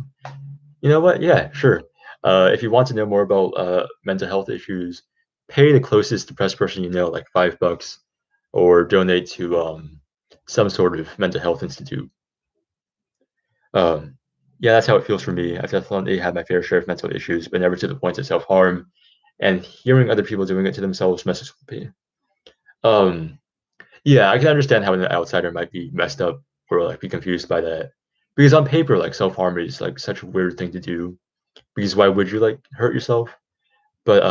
You know what? Yeah, sure. If you want to know more about mental health issues, pay the closest depressed person you know, like $5, or donate to some sort of mental health institute. Yeah, that's how it feels for me. I've definitely had my fair share of mental issues, but never to the point of self-harm. And hearing other people doing it to themselves messes with me. Yeah, I can understand how an outsider might be messed up or like be confused by that. Because on paper, like self-harm is like such a weird thing to do. Because why would you like hurt yourself? But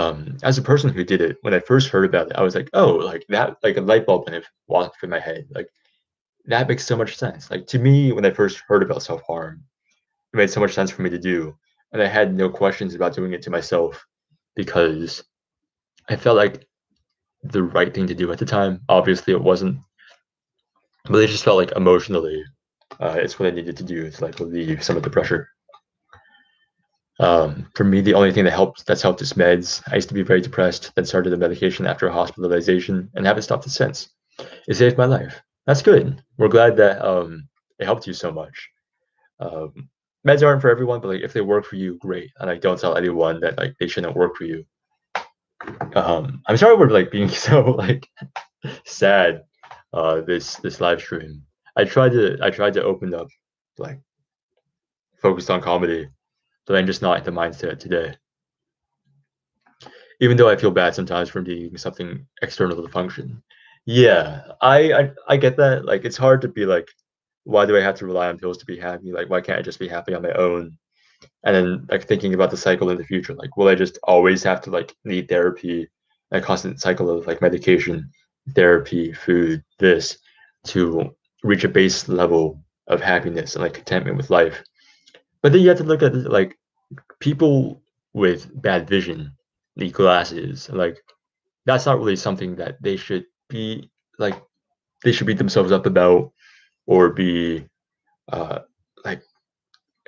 as a person who did it, when I first heard about it, I was like, oh, like that, like a light bulb kind of walked through my head. Like that makes so much sense. Like to me, when I first heard about self-harm, it made so much sense for me to do. And I had no questions about doing it to myself because I felt like the right thing to do at the time. Obviously, it wasn't, but it just felt like emotionally, it's what I needed to do to like relieve some of the pressure. For me, the only thing that's helped is meds. I used to be very depressed, then started the medication after a hospitalization and haven't stopped it since. It saved my life. That's good. We're glad that it helped you so much. Meds aren't for everyone, but like if they work for you, great. And I don't tell anyone that like they shouldn't work for you. I'm sorry we're like being so like sad this live stream. I tried to open up like focused on comedy, but I'm just not in the mindset today. Even though I feel bad sometimes for needing something external to the function. Yeah, I get that. Like it's hard to be like, why do I have to rely on pills to be happy? Like why can't I just be happy on my own? And then like thinking about the cycle in the future, like will I just always have to like need therapy, a constant cycle of like medication, therapy, food, this to reach a base level of happiness and like contentment with life. But then you have to look at like people with bad vision need glasses. Like that's not really something that they should be like they should beat themselves up about or be uh like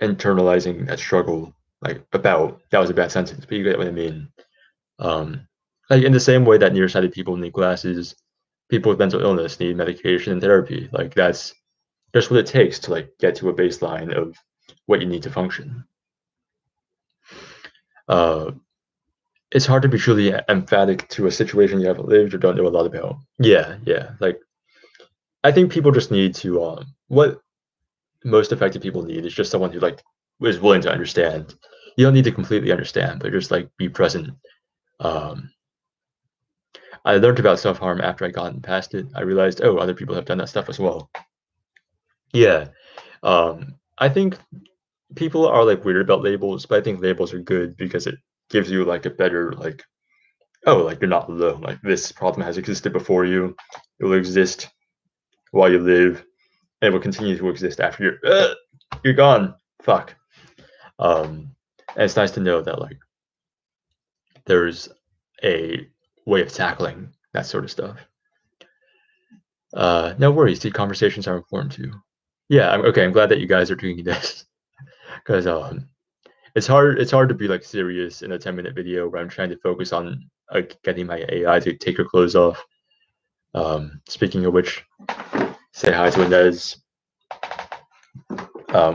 internalizing that struggle like about that was a bad sentence, but you get what I mean. Um like in the same way that nearsighted people need glasses, people with mental illness need medication and therapy. Like that's just what it takes to like get to a baseline of what you need to function. Uh it's hard to be truly emphatic to a situation you haven't lived or don't know a lot about. Yeah, yeah. Like I think people just need to what most effective people need is just someone who like is willing to understand. You don't need to completely understand, but just like be present. Um, I learned about self harm after I got past it. I realized, oh, other people have done that stuff as well. Yeah. I think people are like weird about labels, but I think labels are good because it gives you like a better like, oh, like you're not alone. Like this problem has existed before you. It will exist while you live, and it will continue to exist after you're gone. Fuck. And it's nice to know that like there's a way of tackling that sort of stuff. No worries. These conversations are important too. Yeah. Okay. I'm glad that you guys are doing this because it's hard. It's hard to be like serious in a 10-minute video where I'm trying to focus on getting my AI to take her clothes off. Speaking of which, say hi to Inez.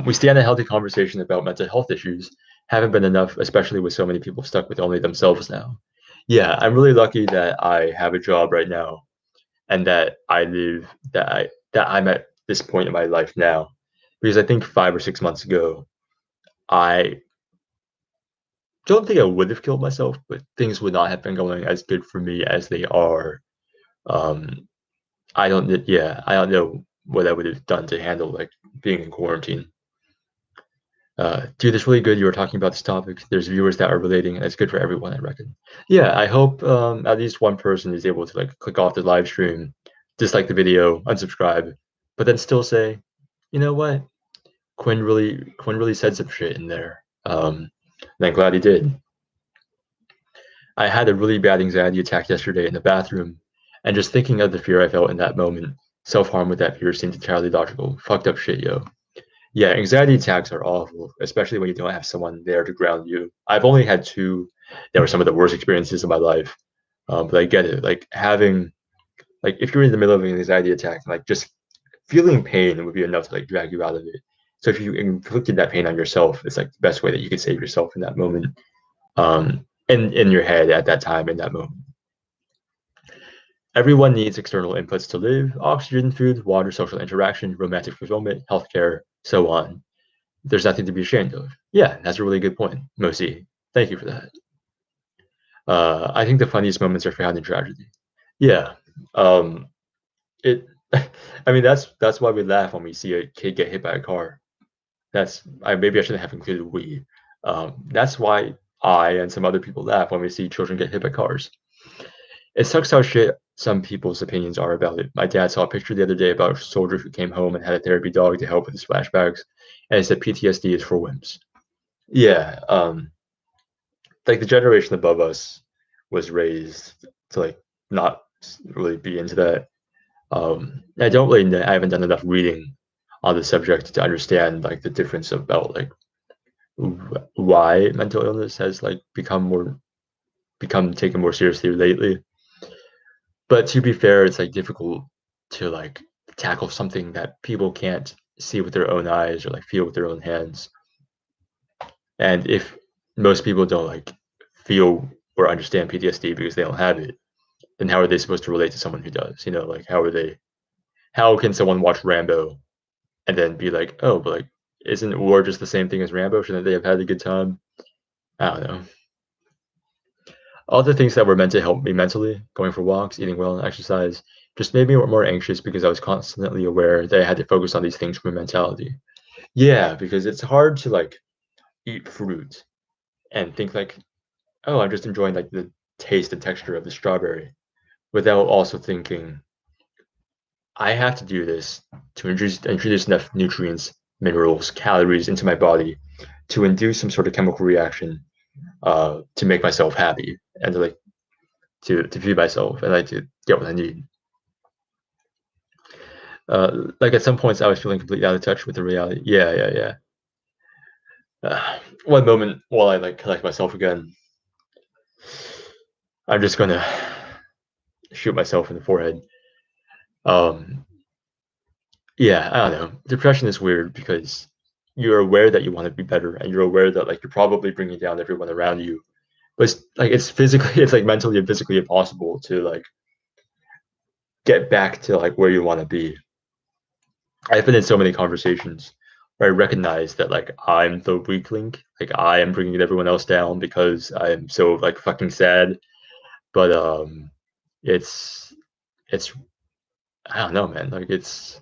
We stand a healthy conversation about mental health issues. Haven't been enough, especially with so many people stuck with only themselves now. Yeah, I'm really lucky that I have a job right now and that I live that I'm at this point in my life now. Because I think 5 or 6 months ago, I don't think I would have killed myself, but things would not have been going as good for me as they are. Um, I don't know what I would have done to handle like being in quarantine. Dude, it's really good you were talking about this topic. There's viewers that are relating, and it's good for everyone, I reckon. Yeah, I hope at least one person is able to like click off the live stream, dislike the video, unsubscribe, but then still say, you know what, Quinn really said some shit in there. And I'm glad he did. I had a really bad anxiety attack yesterday in the bathroom, and just thinking of the fear I felt in that moment, self-harm with that fear seemed entirely logical. Fucked up shit, yo. Yeah, anxiety attacks are awful, especially when you don't have someone there to ground you. I've only had two that were some of the worst experiences of my life. But I get it. Like having, like if you're in the middle of an anxiety attack, like just feeling pain would be enough to like drag you out of it. So if you inflicted that pain on yourself, it's like the best way that you could save yourself in that moment. In your head at that time in that moment. Everyone needs external inputs to live: oxygen, food, water, social interaction, romantic fulfillment, healthcare, so on. There's nothing to be ashamed of. Yeah, that's a really good point, Mosi. Thank you for that. I think the funniest moments are found in tragedy. Yeah, um, it. I mean, that's why we laugh when we see a kid get hit by a car. Maybe I shouldn't have included we. That's why I and some other people laugh when we see children get hit by cars. It sucks how shit some people's opinions are about it. My dad saw a picture the other day about a soldier who came home and had a therapy dog to help with his flashbacks, and it said PTSD is for wimps. Yeah, like the generation above us was raised to like not really be into that. I don't really know, I haven't done enough reading on the subject to understand like the difference about like why mental illness has like become taken more seriously lately. But to be fair, it's like difficult to like tackle something that people can't see with their own eyes or like feel with their own hands. And if most people don't like feel or understand PTSD because they don't have it, then how are they supposed to relate to someone who does? You know, like how can someone watch Rambo and then be like, oh, but like, isn't war just the same thing as Rambo? Shouldn't they have had a good time? I don't know. All the things that were meant to help me mentally, going for walks, eating well, and exercise, just made me more anxious because I was constantly aware that I had to focus on these things for my mentality. Yeah, because it's hard to like eat fruit and think like, oh, I'm just enjoying like the taste and texture of the strawberry without also thinking, I have to do this to introduce enough nutrients, minerals, calories into my body to induce some sort of chemical reaction to make myself happy and to feed myself and like to get what I need. Like at some points, I was feeling completely out of touch with the reality. Yeah. One moment while I like collect myself again, I'm just gonna shoot myself in the forehead. Um, yeah, I don't know. Depression is weird because you're aware that you want to be better, and you're aware that like you're probably bringing down everyone around you. But it's like it's physically, it's like mentally and physically impossible to like get back to like where you want to be. I've been in so many conversations where I recognize that like I'm the weak link, like I am bringing everyone else down because I'm so like fucking sad. But it's it's I don't know, man. Like it's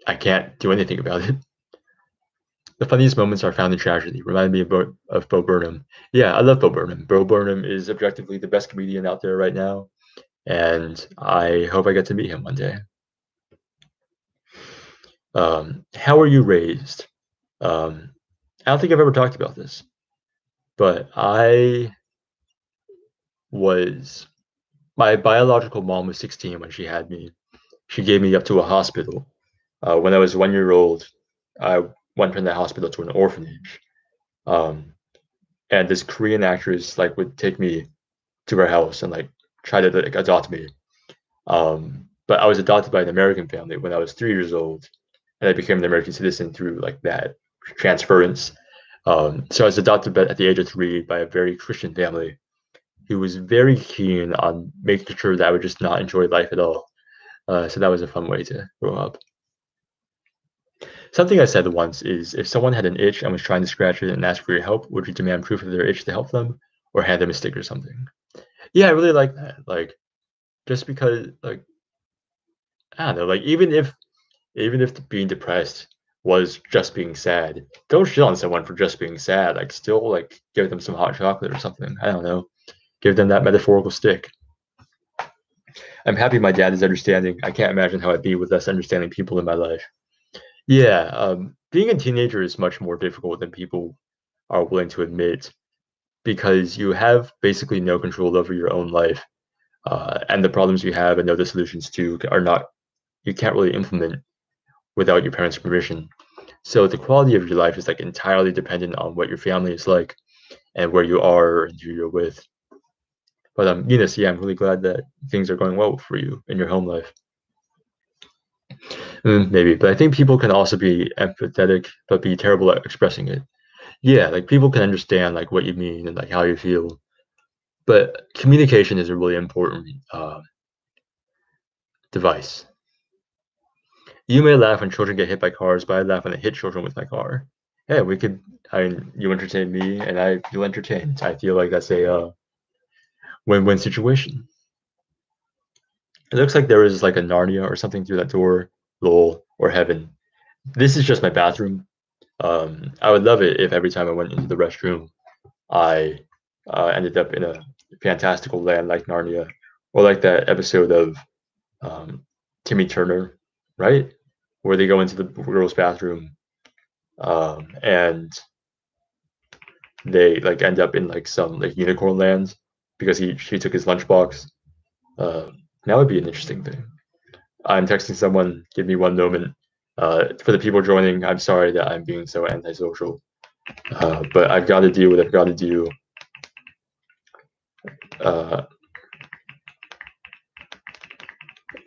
I can't do anything about it. The funniest moments are found in tragedy. Remind me of Bo Burnham. Yeah, I love Bo Burnham. Bo Burnham is objectively the best comedian out there right now, and I hope I get to meet him one day. How were you raised? I don't think I've ever talked about this, but I was my biological mom was 16 when she had me. She gave me up to a hospital. When I was 1 year old, I went from that hospital to an orphanage. Um, and this Korean actress like would take me to her house and like try to like adopt me. But I was adopted by an American family when I was 3 years old, and I became an American citizen through like that transference. So I was adopted at the age of 3 by a very Christian family who was very keen on making sure that I would just not enjoy life at all. So that was a fun way to grow up. Something I said once is if someone had an itch and was trying to scratch it and ask for your help, would you demand proof of their itch to help them or hand them a stick or something? Yeah, I really like that. Like, just because, like, I don't know, like, even if being depressed was just being sad, don't shit on someone for just being sad. Like, still, like, give them some hot chocolate or something. I don't know. Give them that metaphorical stick. I'm happy my dad is understanding. I can't imagine how I'd be with less understanding people in my life. Yeah, being a teenager is much more difficult than people are willing to admit because you have basically no control over your own life, and the problems you have and know the solutions to are not you can't really implement without your parents' permission. So the quality of your life is like entirely dependent on what your family is like and where you are and who you're with. But Eunice, yeah, I'm really glad that things are going well for you in your home life. Maybe, but I think people can also be empathetic, but be terrible at expressing it. Yeah, like people can understand like what you mean and like how you feel, but communication is a really important device. You may laugh when children get hit by cars, but I laugh when I hit children with my car. Yeah, we could. I mean, you entertain me, and I feel entertained. I feel like that's a win-win situation. It looks like there is like a Narnia or something through that door, lol, or heaven. This is just my bathroom. I would love it if every time I went into the restroom, I ended up in a fantastical land like Narnia, or like that episode of Timmy Turner, right, where they go into the girls' bathroom and they like end up in like some like unicorn land because she took his lunchbox. That would be an interesting thing. I'm texting someone. Give me one moment. For the people joining, I'm sorry that I'm being so antisocial, but I've got to do what I've got to do. Uh,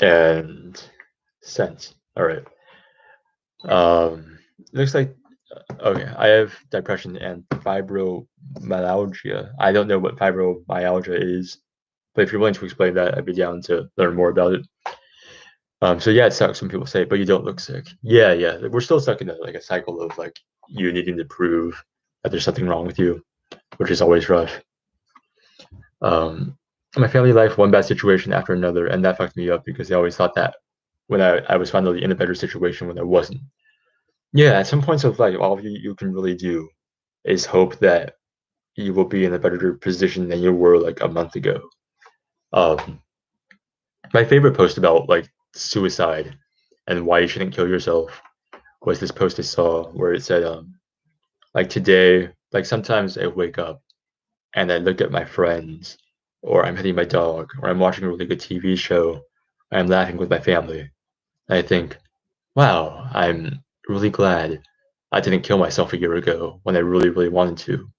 and sent. All right. Looks like okay. I have depression and fibromyalgia. I don't know what fibromyalgia is, but if you're willing to explain that, I'd be down to learn more about it. So yeah, it sucks when people say, but you don't look sick. Yeah. We're still stuck in like a cycle of like you needing to prove that there's something wrong with you, which is always rough. My family life, one bad situation after another, and that fucked me up because I always thought that when I was finally in a better situation when I wasn't. Yeah, at some points of life, all you can really do is hope that you will be in a better position than you were like a month ago. Um, My favorite post about like suicide and why you shouldn't kill yourself was this post I saw where it said, like today, like sometimes I wake up and I look at my friends, or I'm petting my dog, or I'm watching a really good TV show, I'm laughing with my family, and I think, wow, I'm really glad I didn't kill myself a year ago when I really, really wanted to.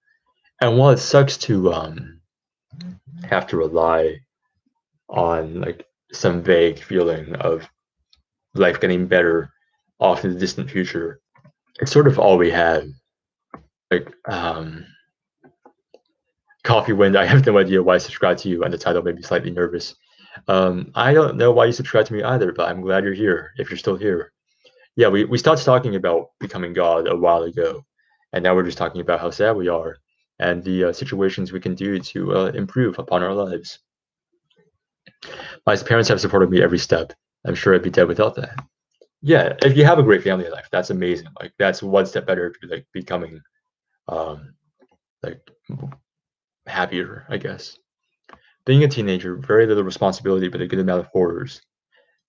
And while it sucks to have to rely on like some vague feeling of life getting better off in the distant future, it's sort of all we have. Like Coffee Wind, I have no idea why I subscribed to you, and the title made me slightly nervous. I don't know why you subscribed to me either, but I'm glad you're here, if you're still here. Yeah, we started talking about becoming God a while ago, and now we're just talking about how sad we are and the situations we can do to improve upon our lives. My parents have supported me every step. I'm sure I'd be dead without that. Yeah, if you have a great family life, that's amazing. Like that's one step better to like becoming um like happier, I guess. Being a teenager, very little responsibility, but a good amount of horrors.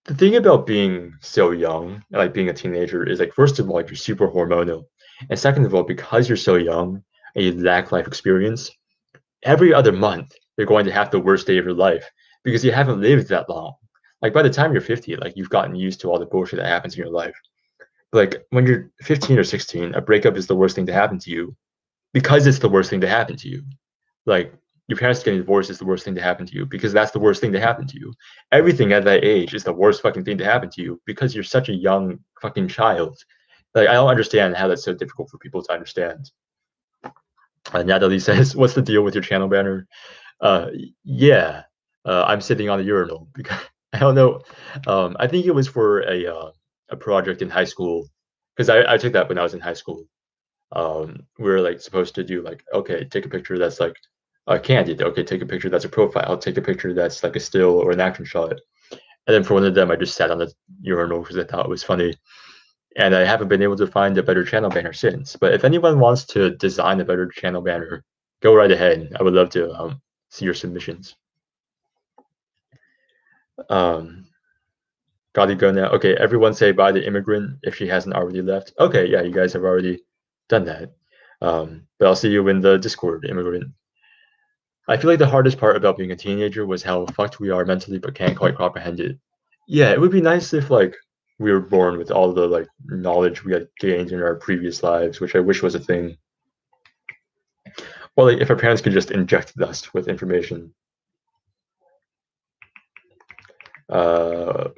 The thing about being so young, like being a teenager, is like first of all, like you're super hormonal, and second of all, because you're so young and you lack life experience, every other month you're going to have the worst day of your life because you haven't lived that long. Like by the time you're 50, like you've gotten used to all the bullshit that happens in your life. But like when you're 15 or 16, a breakup is the worst thing to happen to you because it's the worst thing to happen to you. Like your parents getting divorced is the worst thing to happen to you because that's the worst thing to happen to you. Everything at that age is the worst fucking thing to happen to you because you're such a young fucking child. Like I don't understand how that's so difficult for people to understand. Natalie says, "What's the deal with your channel banner?" Uh, yeah, I'm sitting on a urinal because I don't know. I think it was for a project in high school because I took that when I was in high school. We are like supposed to do like, okay, take a picture that's like candid. Okay, take a picture that's a profile. Take a picture that's like a still or an action shot. And then for one of them, I just sat on the urinal because I thought it was funny. And I haven't been able to find a better channel banner since. But if anyone wants to design a better channel banner, go right ahead. I would love to see your submissions. Um, Gotta go now. Okay, everyone say bye to Immigrant if she hasn't already left. Okay, yeah, you guys have already done that. But I'll see you in the Discord, Immigrant. I feel like the hardest part about being a teenager was how fucked we are mentally, but can't quite comprehend it. Yeah, it would be nice if like we were born with all the like knowledge we had gained in our previous lives, which I wish was a thing. Well, like if our parents could just inject us with information.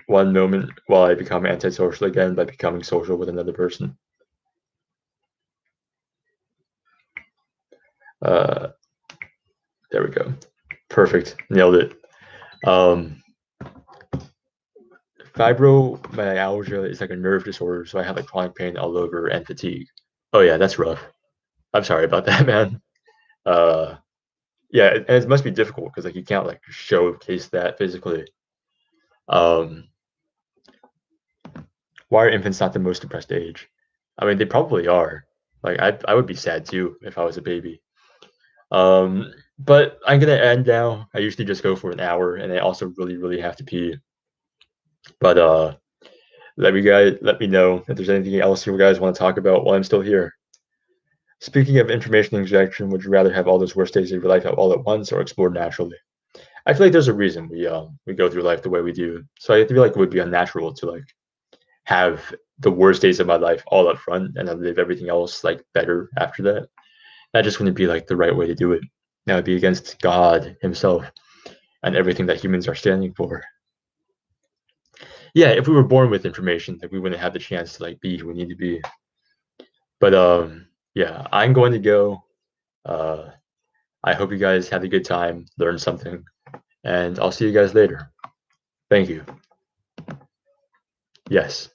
One moment while I become antisocial again by becoming social with another person. Uh, there we go. Perfect. Nailed it. Um, Fibromyalgia is like a nerve disorder, so I have like chronic pain all over and fatigue. Oh yeah, that's rough. I'm sorry about that, man. Uh, yeah, and it must be difficult because like you can't like showcase that physically. Um, why are infants not the most depressed age? I mean, they probably are. Like I would be sad too if I was a baby. But I'm gonna end now. I usually just go for an hour, and I also really, really have to pee. But let me know if there's anything else you guys want to talk about while I'm still here. Speaking of information injection, would you rather have all those worst days of your life all at once or explore naturally? I feel like there's a reason we go through life the way we do. So I feel like it would be unnatural to like have the worst days of my life all up front and then live everything else like better after that. That just wouldn't be like the right way to do it. That would be against God Himself and everything that humans are standing for. Yeah, if we were born with information, like we wouldn't have the chance to like be who we need to be. But yeah, I'm going to go. Uh, I hope you guys had a good time, learned something, and I'll see you guys later. Thank you. Yes.